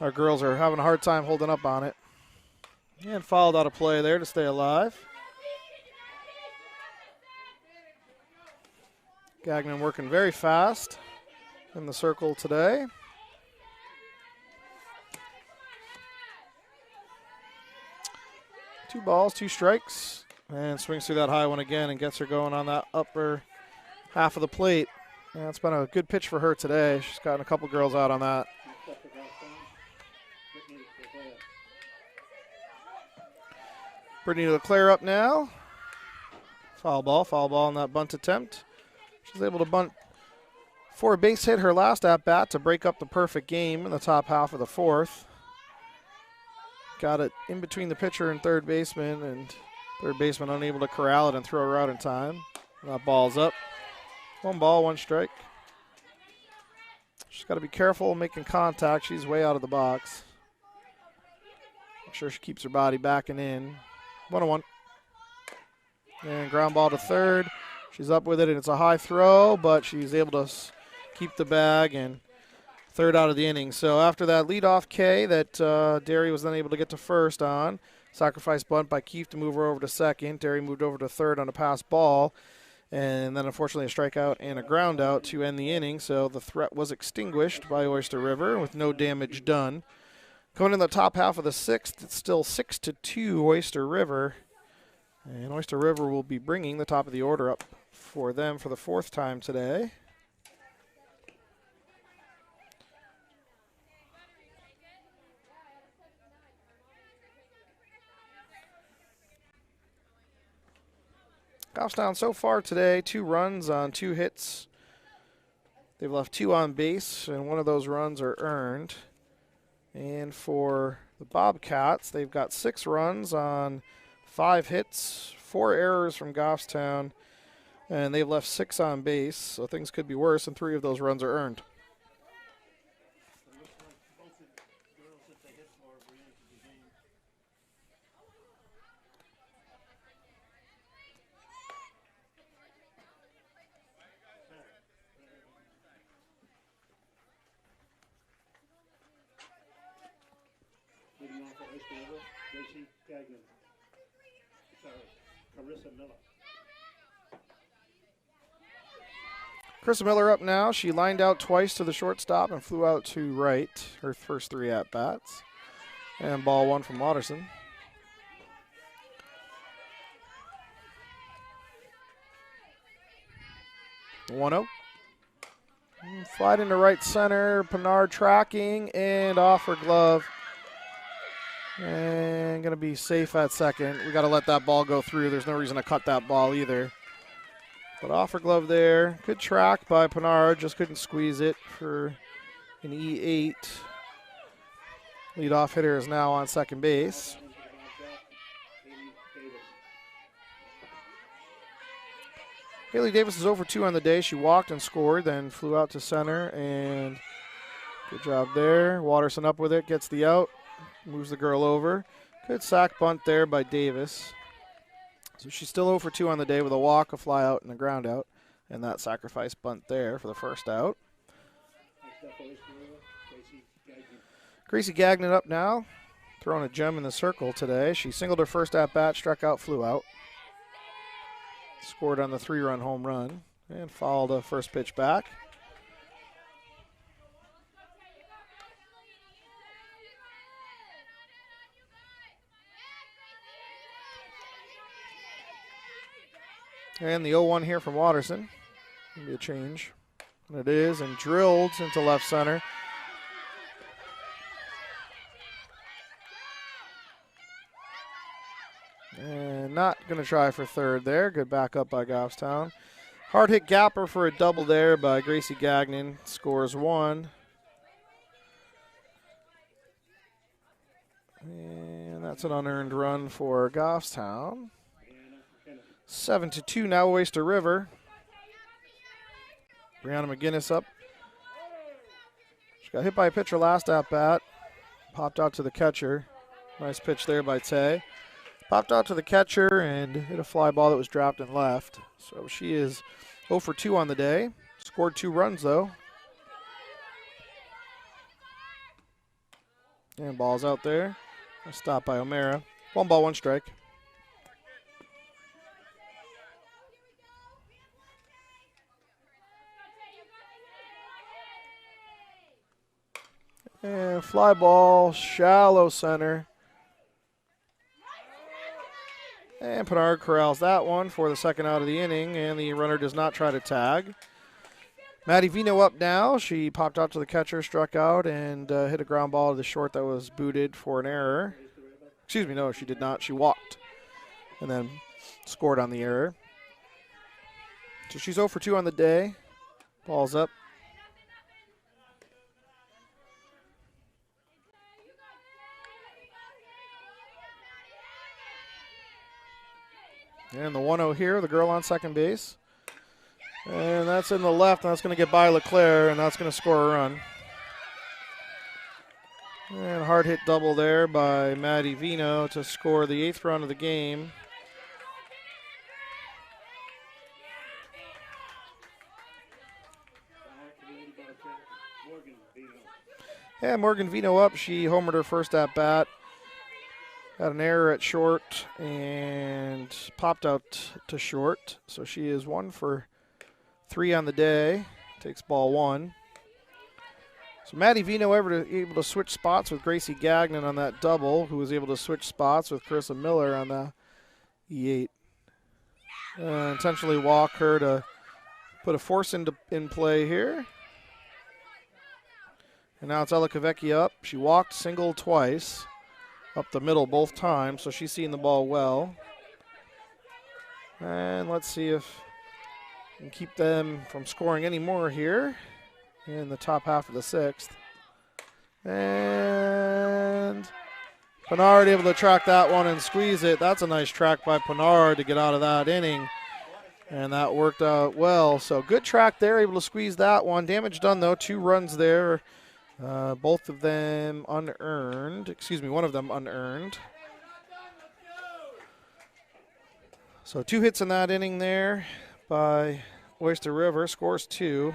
our girls are having a hard time holding up on it. And fouled out of play there to stay alive. Gagnon working very fast in the circle today. Two balls, 2 strikes. And swings through that high one again and gets her going on that upper half of the plate. Yeah, it's been a good pitch for her today. She's gotten a couple girls out on that. Brittany Leclair up now. Foul ball on that bunt attempt. She's able to bunt for a base hit her last at-bat to break up the perfect game in the top half of the 4th. Got it in between the pitcher and third baseman, and third baseman unable to corral it and throw her out in time. That ball's up. 1 ball, 1 strike. She's got to be careful making contact. She's way out of the box. Make sure she keeps her body backing in. 1-1. And ground ball to third. She's up with it, and it's a high throw, but she's able to keep the bag, and third out of the inning. So after that leadoff K that Derry was then able to get to first on, sacrifice bunt by Keefe to move her over to second. Derry moved over to third on a pass ball, and then unfortunately a strikeout and a ground out to end the inning. So the threat was extinguished by Oyster River with no damage done. Going in the top half of the 6th, it's still 6-2 Oyster River. And Oyster River will be bringing the top of the order up for them for the 4th time today. Goffstown so far today, 2 runs on 2 hits. They've left 2 on base, and 1 of those runs are earned. And for the Bobcats, they've got 6 runs on 5 hits, 4 errors from Goffstown, and they've left 6 on base, so things could be worse, and 3 of those runs are earned. Leading off for Oyster River, Gracie Gagnon. Carissa Miller. Carissa Miller up now. She lined out twice to the shortstop and flew out to right, her first 3 at-bats. And ball 1 from Watterson. The 1-0. Flight into right center. Pinard tracking and off her glove. And going to be safe at second. We got to let that ball go through. There's no reason to cut that ball either. But off her glove there. Good track by Pinard. Just couldn't squeeze it for an E8. Leadoff hitter is now on second base. Haley Davis is over 2 on the day. She walked and scored, then flew out to center. And good job there. Watterson up with it, gets the out. Moves the girl over. Good sack bunt there by Davis. So she's still 0 for 2 on the day with a walk, a fly out, and a ground out. And that sacrifice bunt there for the first out. Gracie Gagnon up now. Throwing a gem in the circle today. She singled her first at-bat, struck out, flew out. Scored on the 3-run home run. And fouled a first pitch back. And the 0-1 here from Watterson. Maybe a change. And it is, and drilled into left center. And not going to try for third there. Good backup by Goffstown. Hard hit gapper for a double there by Gracie Gagnon. Scores 1. And that's an unearned run for Goffstown. 7-2 now, Oyster River. Brianna McGinnis up. She got hit by a pitcher last at bat. Popped out to the catcher. Nice pitch there by Tay. Popped out to the catcher and hit a fly ball that was dropped and left. So she is 0 for 2 on the day. Scored 2 runs though. And ball's out there. A stop by O'Mara. 1 ball, 1 strike. And fly ball, shallow center. And Pinard corrals that one for the second out of the inning, and the runner does not try to tag. Maddie Vino up now. She popped out to the catcher, struck out, and hit a ground ball to the short that was booted for an error. Excuse me, no, she did not. She walked and then scored on the error. So she's 0 for 2 on the day. Ball's up. And the 1-0 here, the girl on second base. And that's in the left, and that's going to get by Leclair, and that's going to score a run. And a hard hit double there by Maddie Vino to score the 8th run of the game. And Morgan Vino up. She homered her first at bat. Had an error at short and popped out to short. So she is 1 for 3 on the day. Takes ball 1. So Maddie Vino able to switch spots with Gracie Gagnon on that double, who was able to switch spots with Carissa Miller on the E8. Intentionally walk her to put a force in play here. And now it's Ella Kavecki up. She walked, singled twice. Up the middle both times, so she's seeing the ball well. And let's see if we can keep them from scoring any more here in the top half of the 6th. And Pinard able to track that one and squeeze it. That's a nice track by Pinard to get out of that inning. And that worked out well. So good track there, able to squeeze that one. Damage done though, 2 runs there. Both of them unearned. Excuse me, one of them unearned. So 2 hits in that inning there by Oyster River. Scores 2.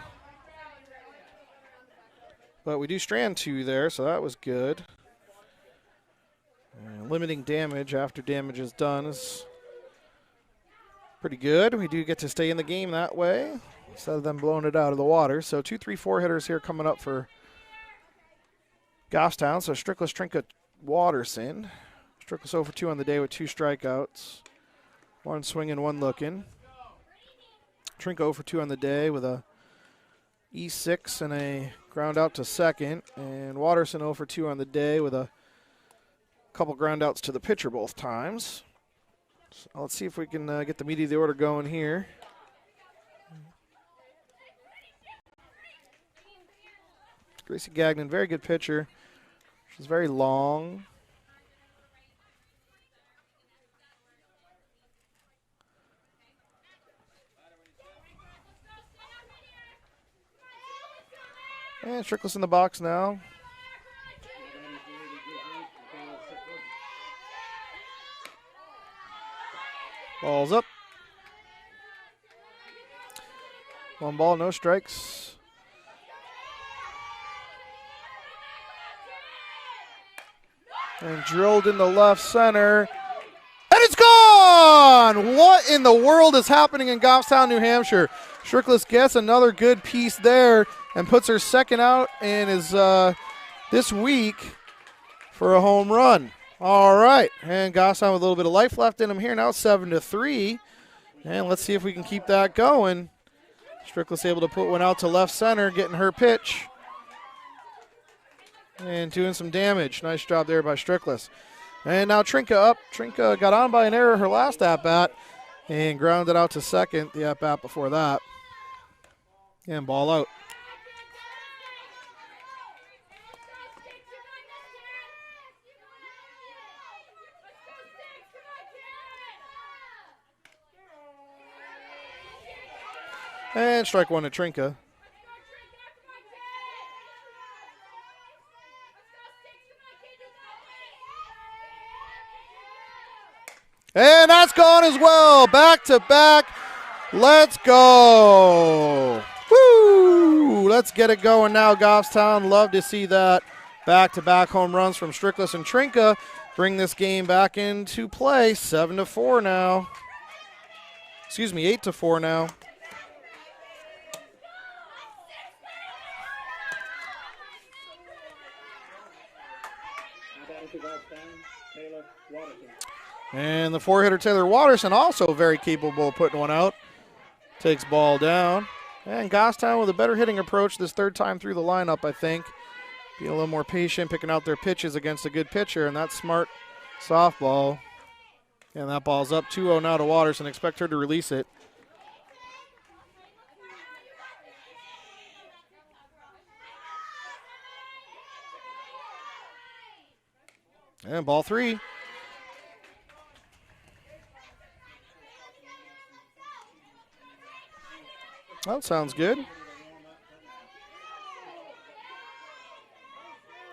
But we do strand 2 there, so that was good. And limiting damage after damage is done is pretty good. We do get to stay in the game that way instead of them blowing it out of the water. So 2, 3, 4 hitters here coming up for Goffstown. So Strickless, Trinket, Watterson. Strickless 0 for 2 on the day with 2 strikeouts. 1 swinging, 1 looking. Trinket 0 for 2 on the day with a E6 and a ground out to second. And Watterson 0 for 2 on the day with a couple ground outs to the pitcher both times. So let's see if we can get the meat of the order going here. Gracie Gagnon, very good pitcher. She's very long. And Strickless in the box now. Ball's up. 1 ball, no strikes. And drilled into left center. And it's gone! What in the world is happening in Goffstown, New Hampshire? Strickless gets another good piece there and puts her second out and is this week for a home run. All right. And Goffstown with a little bit of life left in them here. Now 7-3. And let's see if we can keep that going. Strickless able to put one out to left center, getting her pitch. And doing some damage. Nice job there by Strickless. And now Trinka up. Trinka got on by an error her last at-bat and grounded out to second the at-bat before that. And ball out. And strike one to Trinka. And that's gone as well. Back to back. Let's go. Woo! Let's get it going now, Goffstown. Love to see that. Back-to-back home runs from Strickless and Trinka bring this game back into play. 7-4 now. Excuse me, 8-4 now. And the four-hitter Taylor Watterson also very capable of putting one out. Takes ball down. And Goffstown with a better hitting approach this third time through the lineup, I think. Being a little more patient, picking out their pitches against a good pitcher, and that's smart softball. And that ball's up 2-0 now to Watterson. Expect her to release it. And ball three. That sounds good.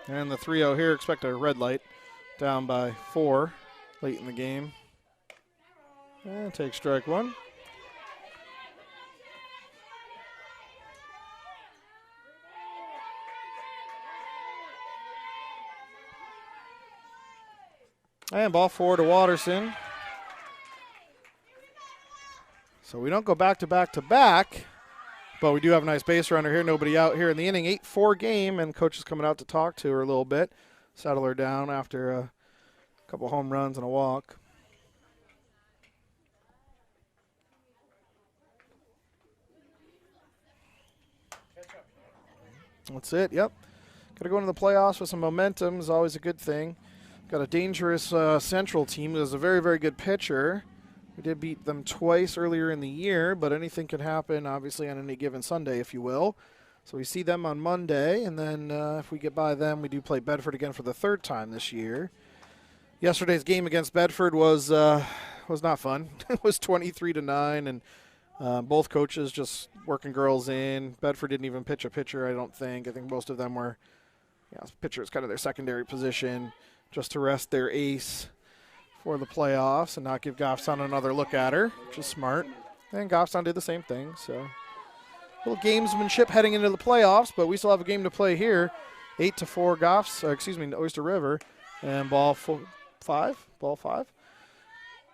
And the 3-0 here. Expect a red light. Down by 4 late in the game. And take strike one. And ball 4 to Watterson. So we don't go back to back to back, but we do have a nice base runner here. Nobody out here in the inning. 8-4 game, and coach is coming out to talk to her a little bit. Settle her down after a couple home runs and a walk. That's it, yep. Got to go into the playoffs with some momentum is always a good thing. Got a dangerous Central team. There's a very, very good pitcher. We did beat them twice earlier in the year, but anything can happen, obviously, on any given Sunday, if you will. So we see them on Monday, and then if we get by them, we do play Bedford again for the third time this year. Yesterday's game against Bedford was not fun. It was 23-9, and both coaches just working girls in. Bedford didn't even pitch a pitcher, I don't think. I think most of them were, pitcher is kind of their secondary position, just to rest their ace for the playoffs and not give Goffstown another look at her, which is smart. And Goffstown did the same thing, so a little gamesmanship heading into the playoffs, but we still have a game to play here. 8-4 Oyster River, and ball 5.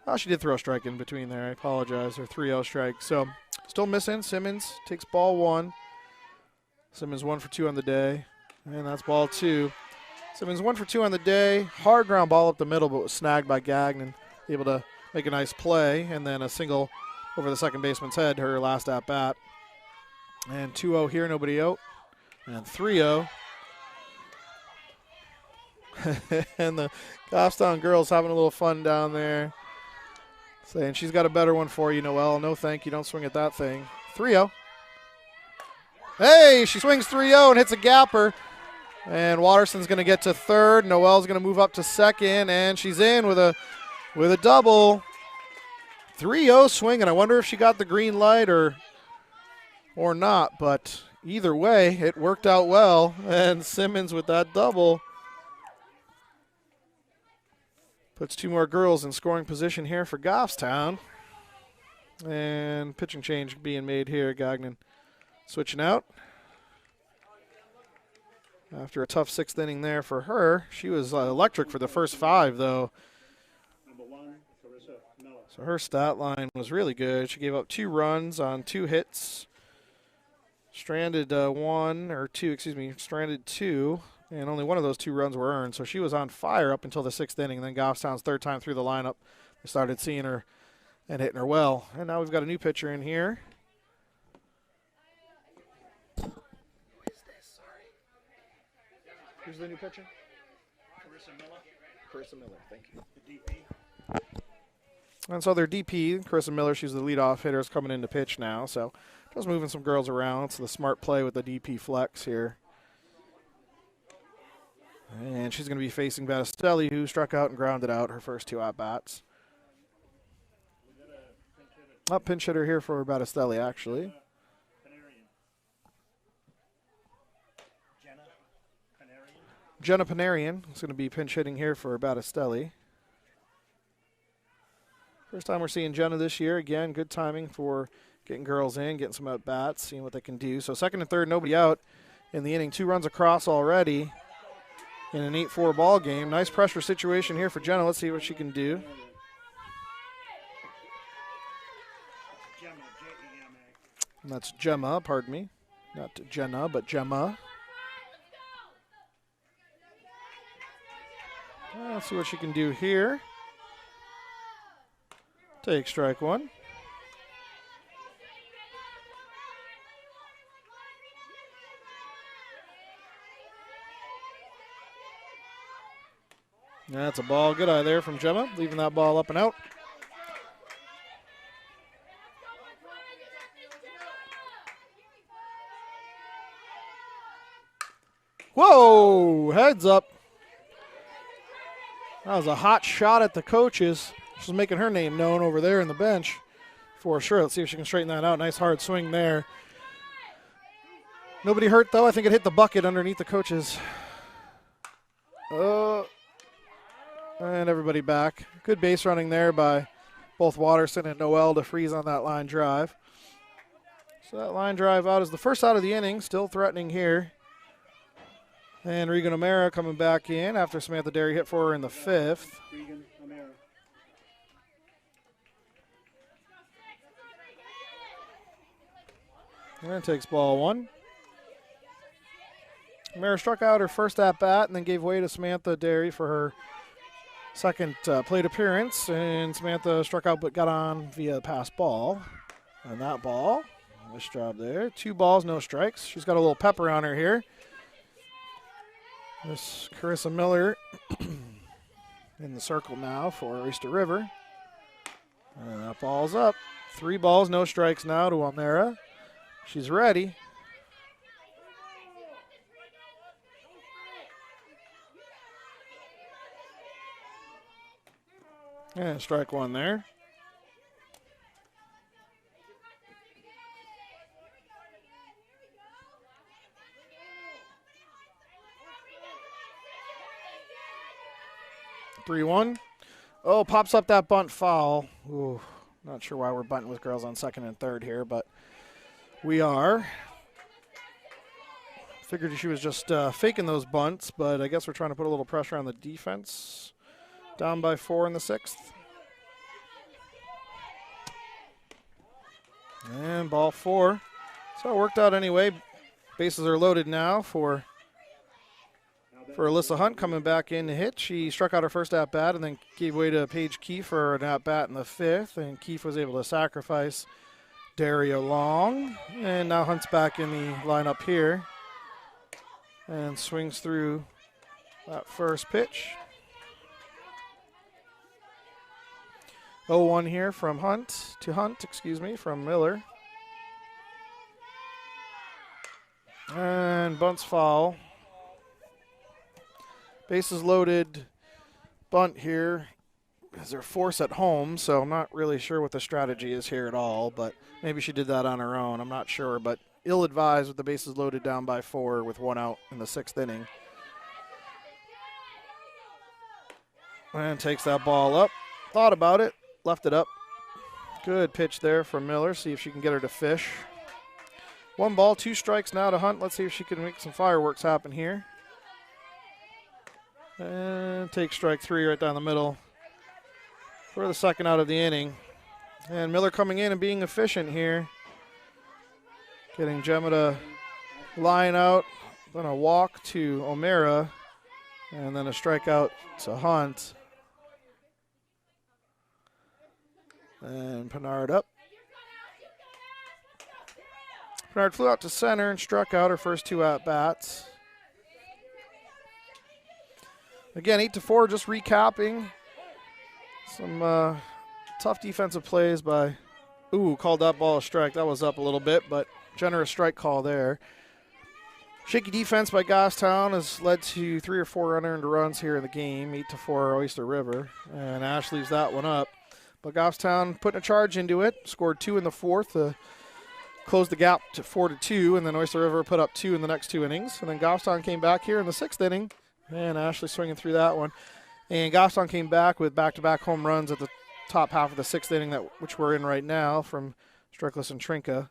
Oh, she did throw a strike in between there. I apologize. Or 3-0 strike. So still missing. Simmons takes ball 1. Simmons 1 for 2 on the day, and that's ball 2. Simmons 1 for 2 on the day. Hard ground ball up the middle, but was snagged by Gagnon. Able to make a nice play, and then a single over the second baseman's head, her last at-bat. And 2-0 here, nobody out. And 3-0. And the Goffstown girls having a little fun down there. Saying she's got a better one for you, Noelle. No, thank you. Don't swing at that thing. 3-0. Hey, she swings 3-0 and hits a gapper. And Watterson's going to get to third. Noelle's going to move up to second, and she's in with a double. 3-0 swing, and I wonder if she got the green light or not. But either way, it worked out well. And Simmons with that double puts 2 more girls in scoring position here for Goffstown. And pitching change being made here. Gagnon switching out. After a tough 6th inning there for her. She was electric for the first 5, though. So her stat line was really good. She gave up 2 runs on 2 hits. Stranded 2, and only one of those 2 runs were earned. So she was on fire up until the 6th inning. Then Goffstown's third time through the lineup, they started seeing her and hitting her well. And now we've got a new pitcher in here. Who is this? Sorry. Who's the new pitcher? Carissa Miller, Carissa Miller, thank you. the DP. And so their DP, Carissa Miller, she's the leadoff hitter, is coming in to pitch now. So just moving some girls around. It's the smart play with the DP flex here. And she's going to be facing Battistelli, who struck out and grounded out her first 2 at-bats. Up pinch hitter here for Battistelli, actually. Jenna Panarian is going to be pinch hitting here for Battistelli. First time we're seeing Jenna this year. Again, good timing for getting girls in, getting some at-bats, seeing what they can do. So second and third, nobody out in the inning. 2 runs across already in an 8-4 ball game. Nice pressure situation here for Jenna. Let's see what she can do. And that's Gemma, pardon me. Not Jenna, but Gemma. Let's see what she can do here. Take strike 1. That's a ball. Good eye there from Gemma, leaving that ball up and out. Whoa! Heads up. That was a hot shot at the coaches. She's making her name known over there in the bench for sure. Let's see if she can straighten that out. Nice hard swing there. Nobody hurt, though. I think it hit the bucket underneath the coaches. And everybody back. Good base running there by both Watterson and Noel to freeze on that line drive. So that line drive out is the first out of the inning. Still threatening here. And Regan O'Mara coming back in after Samantha Derry hit for her in the 5th. Regan O'Mara. And takes ball 1. O'Mara struck out her first at-bat and then gave way to Samantha Derry for her second plate appearance. And Samantha struck out but got on via pass ball. And that ball, nice job there. 2 balls, no strikes. She's got a little pepper on her here. This Carissa Miller in the circle now for Oyster River. And that ball's up. 3 balls, no strikes now to O'Mara. She's ready. And strike 1 there. Three one. Oh, pops up that bunt foul. Ooh, not sure why we're bunting with girls on second and third here, but we are. Figured she was just faking those bunts, but I guess we're trying to put a little pressure on the defense. Down by 4 in the 6th. And ball 4. So it worked out anyway. Bases are loaded now for Alyssa Hunt coming back in to hit. She struck out her first at-bat and then gave way to Paige Keefe for an at-bat in the 5th. And Keefe was able to sacrifice Daria Long. And now Hunt's back in the lineup here. And swings through that first pitch. 0-1 here from Hunt, from Miller. And bunts foul. Bases loaded, bunt here. Is there force at home, so I'm not really sure what the strategy is here at all, but maybe she did that on her own. I'm not sure, but ill-advised with the bases loaded down by 4 with 1 out in the 6th inning. And takes that ball up. Thought about it, left it up. Good pitch there from Miller. See if she can get her to fish. 1 ball, 2 strikes now to Hunt. Let's see if she can make some fireworks happen here. And take strike 3 right down the middle for the second out of the inning. And Miller coming in and being efficient here. Getting Gemma to line out. Then a walk to O'Mara. And then a strikeout to Hunt. And Pinard up. Pinard flew out to center and struck out her first 2 at-bats. Again, 8-4, just recapping. Some tough defensive plays by, called that ball a strike. That was up a little bit, but generous strike call there. Shaky defense by Goffstown has led to 3 or 4 unearned runs here in the game, 8-4 Oyster River, and Ash leaves that one up. But Goffstown putting a charge into it, scored 2 in the 4th, closed the gap to 4-2, and then Oyster River put up 2 in the next 2 innings. And then Goffstown came back here in the 6th inning, and Ashley swinging through that one. And Goffstown came back with back-to-back home runs at the top half of the 6th inning, which we're in right now, from Strickless and Trinka.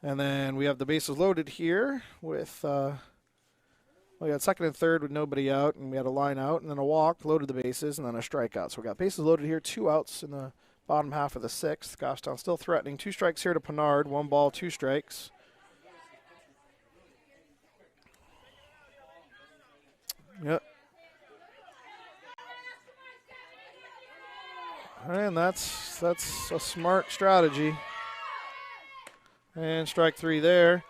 And then we have the bases loaded here with, we had 2nd and 3rd with nobody out, and we had a line out, and then a walk, loaded the bases, and then a strikeout. So we got bases loaded here, 2 outs in the bottom half of the 6th. Goffstown still threatening. 2 strikes here to Pinard, 1 ball, 2 strikes. Yep. And that's a smart strategy. And strike 3 there.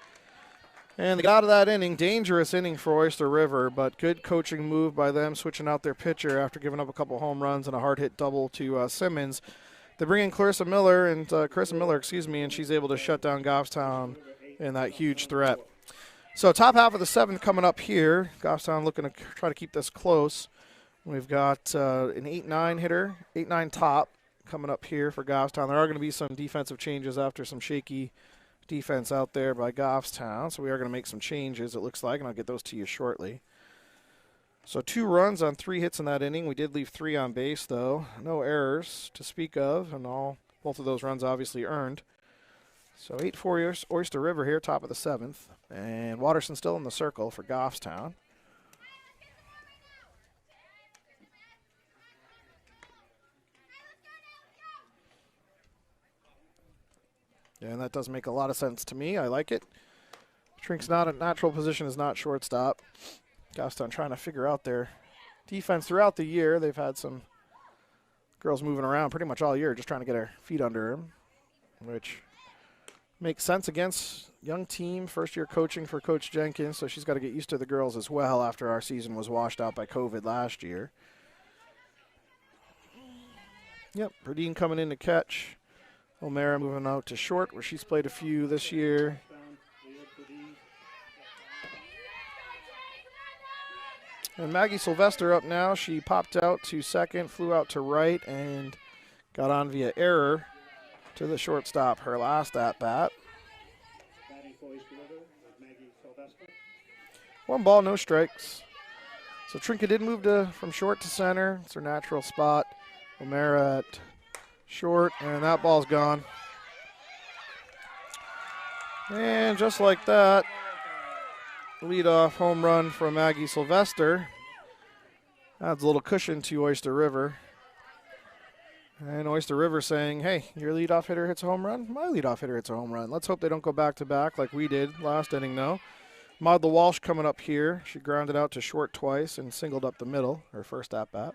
And they got out of that inning. Dangerous inning for Oyster River, but good coaching move by them, switching out their pitcher after giving up a couple home runs and a hard hit double to Simmons. They bring in Carissa Miller, and she's able to shut down Goffstown in that huge threat. So top half of the 7th coming up here. Goffstown looking to try to keep this close. We've got an 8-9 hitter, 8-9 top coming up here for Goffstown. There are going to be some defensive changes after some shaky defense out there by Goffstown. So we are going to make some changes, it looks like, and I'll get those to you shortly. So 2 runs on 3 hits in that inning. We did leave 3 on base, though. No errors to speak of, and both of those runs obviously earned. So 8-4 Oyster River here, top of the 7th. And Watterson still in the circle for Goffstown. And that does make a lot of sense to me. I like it. Trink's not a natural position, is not shortstop. Goffstown trying to figure out their defense throughout the year. They've had some girls moving around pretty much all year, just trying to get their feet under them, which makes sense against young team, first-year coaching for Coach Jenkins, so she's got to get used to the girls as well after our season was washed out by COVID last year. Yep, Berdine coming in to catch. O'Mara moving out to short, where she's played a few this year. And Maggie Sylvester up now. She popped out to second, flew out to right, and got on via error to the shortstop her last at-bat. 1 ball, no strikes. So Trinka did move from short to center. It's her natural spot. O'Mara at short, and that ball's gone. And just like that, leadoff home run from Maggie Sylvester. Adds a little cushion to Oyster River. And Oyster River saying, hey, your leadoff hitter hits a home run, my leadoff hitter hits a home run. Let's hope they don't go back-to-back like we did last inning, though. Maud Walsh coming up here. She grounded out to short twice and singled up the middle, her first at-bat.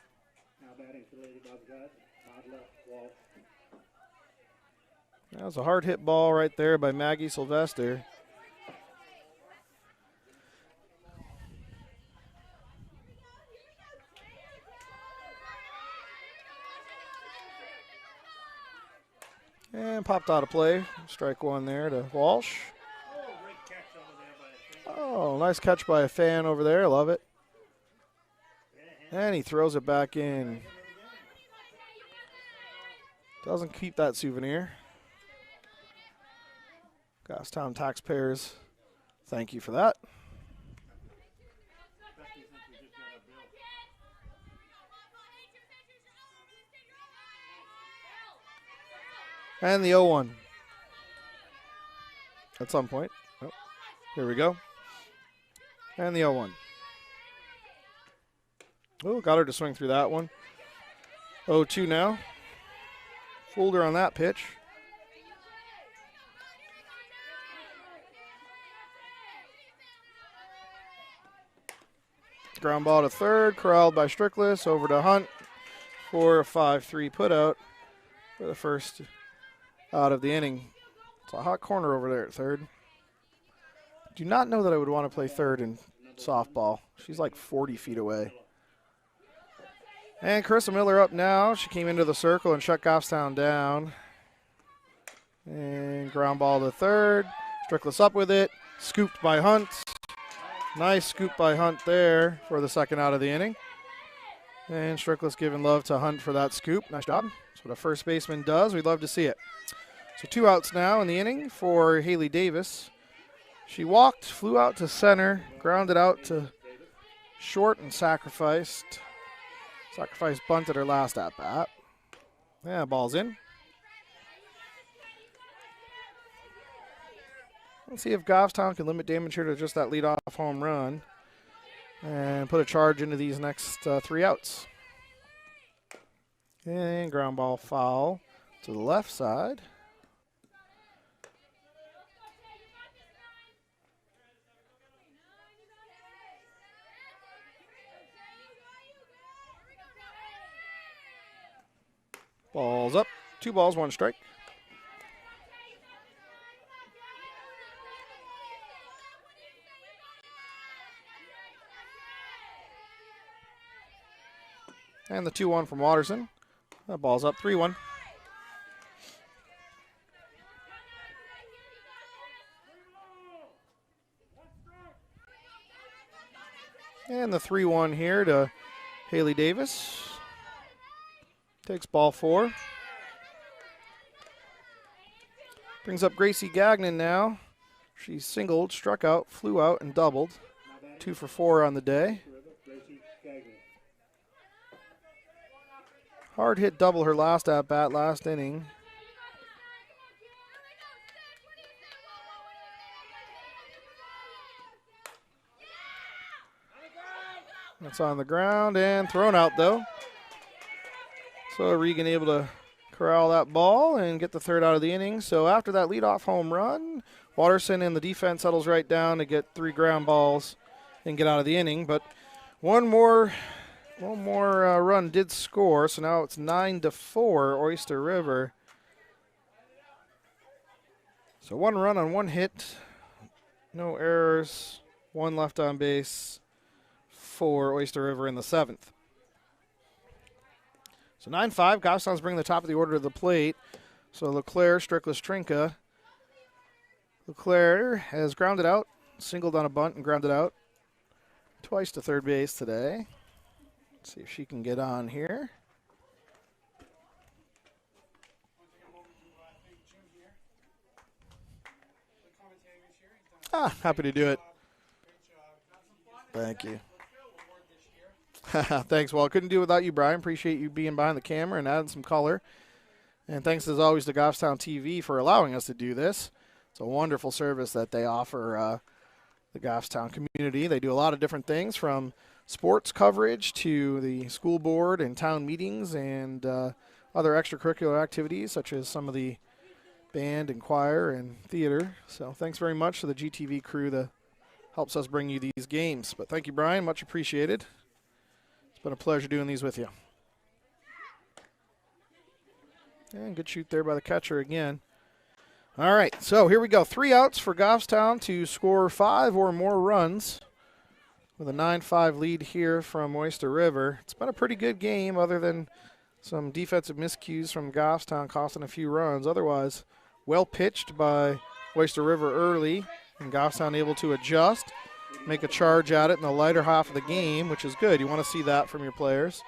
That was a hard hit ball right there by Maggie Sylvester. And popped out of play. Strike 1 there to Walsh. Oh, nice catch by a fan over there. Love it. And he throws it back in. Doesn't keep that souvenir. Goffstown taxpayers, thank you for that. And the 0-1 at some point. Oh, here we go. And the 0-1. Oh, got her to swing through that one. 0-2 now. Fooled her on that pitch. Ground ball to third, corralled by Strickless, over to Hunt for a 5-3 putout. for the first out of the inning. It's a hot corner over there at third. Do not know that I would want to play third in softball. She's like 40 feet away. And Carissa Miller up now. She came into the circle and shut Goffstown down. And ground ball to third. Strickless up with it. Scooped by Hunt. Nice scoop by Hunt there for the second out of the inning. And Strickless giving love to Hunt for that scoop. Nice job. That's what a first baseman does. We'd love to see it. So 2 outs now in the inning for Haley Davis. She walked, flew out to center, grounded out to short, and sacrificed. Sacrifice bunted her last at bat. Yeah, ball's in. Let's see if Goffstown can limit damage here to just that leadoff home run and put a charge into these next 3 outs. And ground ball foul to the left side. Ball's up. 2 balls, 1 strike. And the 2-1 from Watterson. That ball's up, 3-1. And the 3-1 here to Haley Davis. Takes ball 4. Brings up Gracie Gagnon now. She singled, struck out, flew out, and doubled. 2 for 4 on the day. Hard hit double her last at bat, last inning. That's on the ground and thrown out though. So Regan able to corral that ball and get the third out of the inning. So after that leadoff home run, Watterson and the defense settles right down to get 3 ground balls and get out of the inning. But one more run did score, so now it's 9-4 Oyster River. So 1 run on 1 hit, no errors, 1 left on base for Oyster River in the 7th. So 9-5, Goffstown's bringing the top of the order to the plate. So Leclair, Strickless, Trinka. Leclair has grounded out, singled on a bunt and grounded out twice to third base today. See if she can get on here. Happy to do it. Thank you. Thanks. Well, I couldn't do it without you, Brian. Appreciate you being behind the camera and adding some color. And thanks, as always, to Goffstown TV for allowing us to do this. It's a wonderful service that they offer the Goffstown community. They do a lot of different things, from sports coverage to the school board and town meetings and other extracurricular activities, such as some of the band and choir and theater. So thanks very much to the GTV crew that helps us bring you these games. But thank you, Brian. Much appreciated. It's been a pleasure doing these with you. And good shoot there by the catcher again. All right, so here we go. 3 outs for Goffstown to score 5 or more runs with a 9-5 lead here from Oyster River. It's been a pretty good game, other than some defensive miscues from Goffstown costing a few runs. Otherwise, well pitched by Oyster River early, and Goffstown able to adjust, make a charge at it in the lighter half of the game, which is good. You want to see that from your players.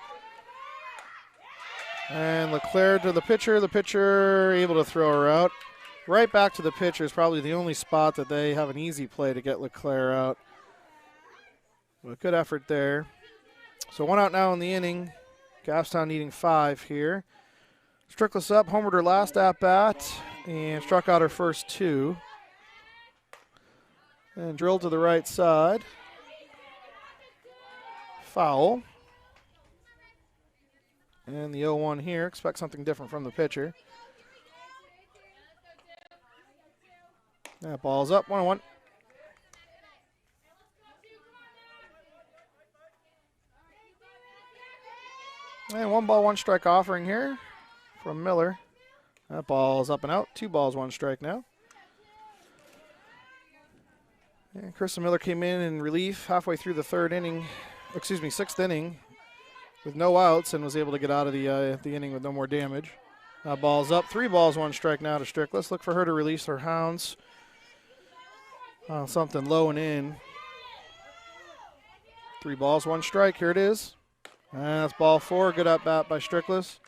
And Leclair to the pitcher able to throw her out. Right back to the pitcher is probably the only spot that they have an easy play to get Leclair out. But good effort there. So 1 out now in the inning. Goffstown needing 5 here. Strickless up, homered her last at-bat, and struck out her first 2. And drilled to the right side. Foul. And the 0-1 here. Expect something different from the pitcher. That ball's up, 1-1. And 1 ball, 1 strike offering here from Miller. That ball's up and out. 2 balls, 1 strike now. And Kristen Miller came in relief halfway through the 6th inning with no outs and was able to get out of the inning with no more damage. Ball's up. 3 balls, 1 strike now to Strick. Let's look for her to release her hounds. Something low and in. 3 balls, 1 strike. Here it is. And that's ball 4. Good at bat by Strickless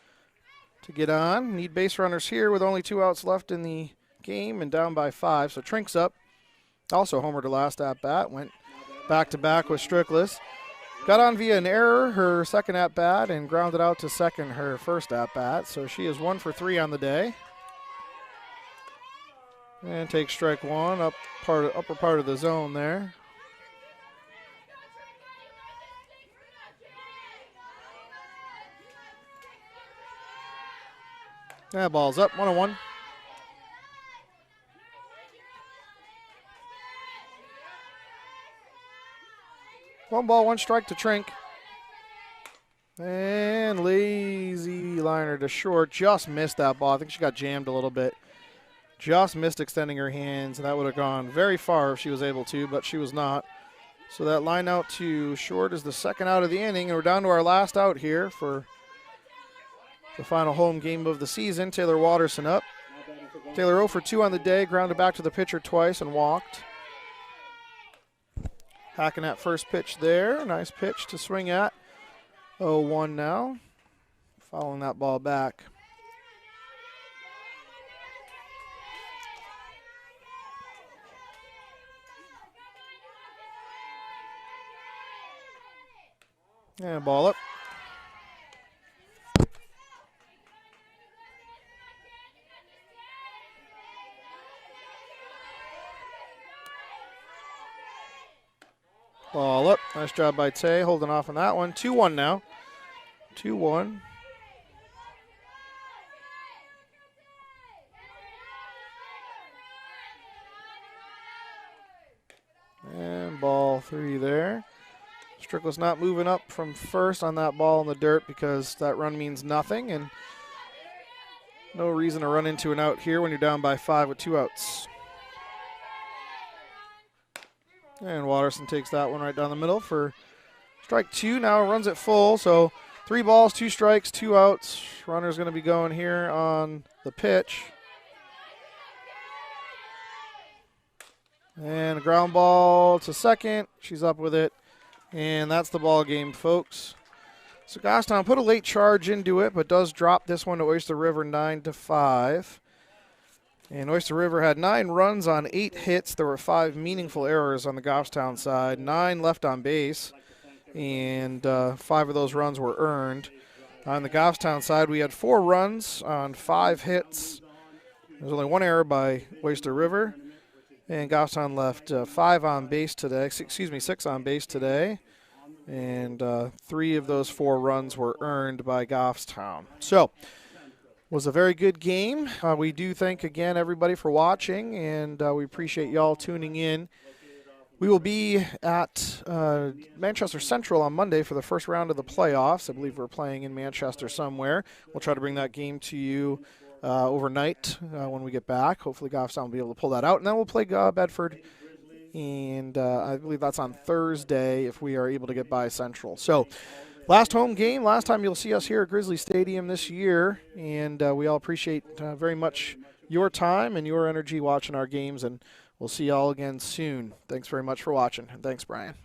to get on. Need base runners here with only 2 outs left in the game and down by 5. So Trink's up. Also homered her last at bat. Went back to back with Strickless. Got on via an error her second at bat and grounded out to second her first at bat. So she is 1 for 3 on the day. And takes strike 1 upper part of the zone there. That ball's up, 1-1. One ball, 1 strike to Trink. And lazy liner to short. Just missed that ball. I think she got jammed a little bit. Just missed extending her hands, and that would have gone very far if she was able to, but she was not. So that line out to short is the second out of the inning, and we're down to our last out here for the final home game of the season. Taylor Watterson up. Taylor 0 for 2 on the day, grounded back to the pitcher twice and walked. Hacking that first pitch there. Nice pitch to swing at. 0-1 now. Following that ball back. And ball up. Ball up. Nice job by Tay holding off on that one. 2-1 now. 2-1. And ball 3 there. Strickland's not moving up from first on that ball in the dirt because that run means nothing, and no reason to run into an out here when you're down by 5 with 2 outs. And Watterson takes that one right down the middle for strike 2. Now runs it full, so 3 balls, 2 strikes, 2 outs. Runner's going to be going here on the pitch. And a ground ball to second. She's up with it. And that's the ball game, folks. So Goffstown put a late charge into it, but does drop this one to Oyster River 9-5. And Oyster River had 9 runs on 8 hits. There were 5 meaningful errors on the Goffstown side, 9 left on base, and 5 of those runs were earned. On the Goffstown side, we had 4 runs on 5 hits. There's only 1 error by Oyster River. And Goffstown left 5 on base today, 6 on base today. And 3 of those 4 runs were earned by Goffstown. So, was a very good game. We do thank again everybody for watching, and we appreciate y'all tuning in. We will be at Manchester Central on Monday for the first round of the playoffs. I believe we're playing in Manchester somewhere. We'll try to bring that game to you overnight when we get back. Hopefully Goffstown will be able to pull that out. And then we'll play Bedford, and I believe that's on Thursday if we are able to get by Central. So, last home game, last time you'll see us here at Grizzly Stadium this year, and we all appreciate very much your time and your energy watching our games, and we'll see y'all again soon. Thanks very much for watching, and thanks, Brian.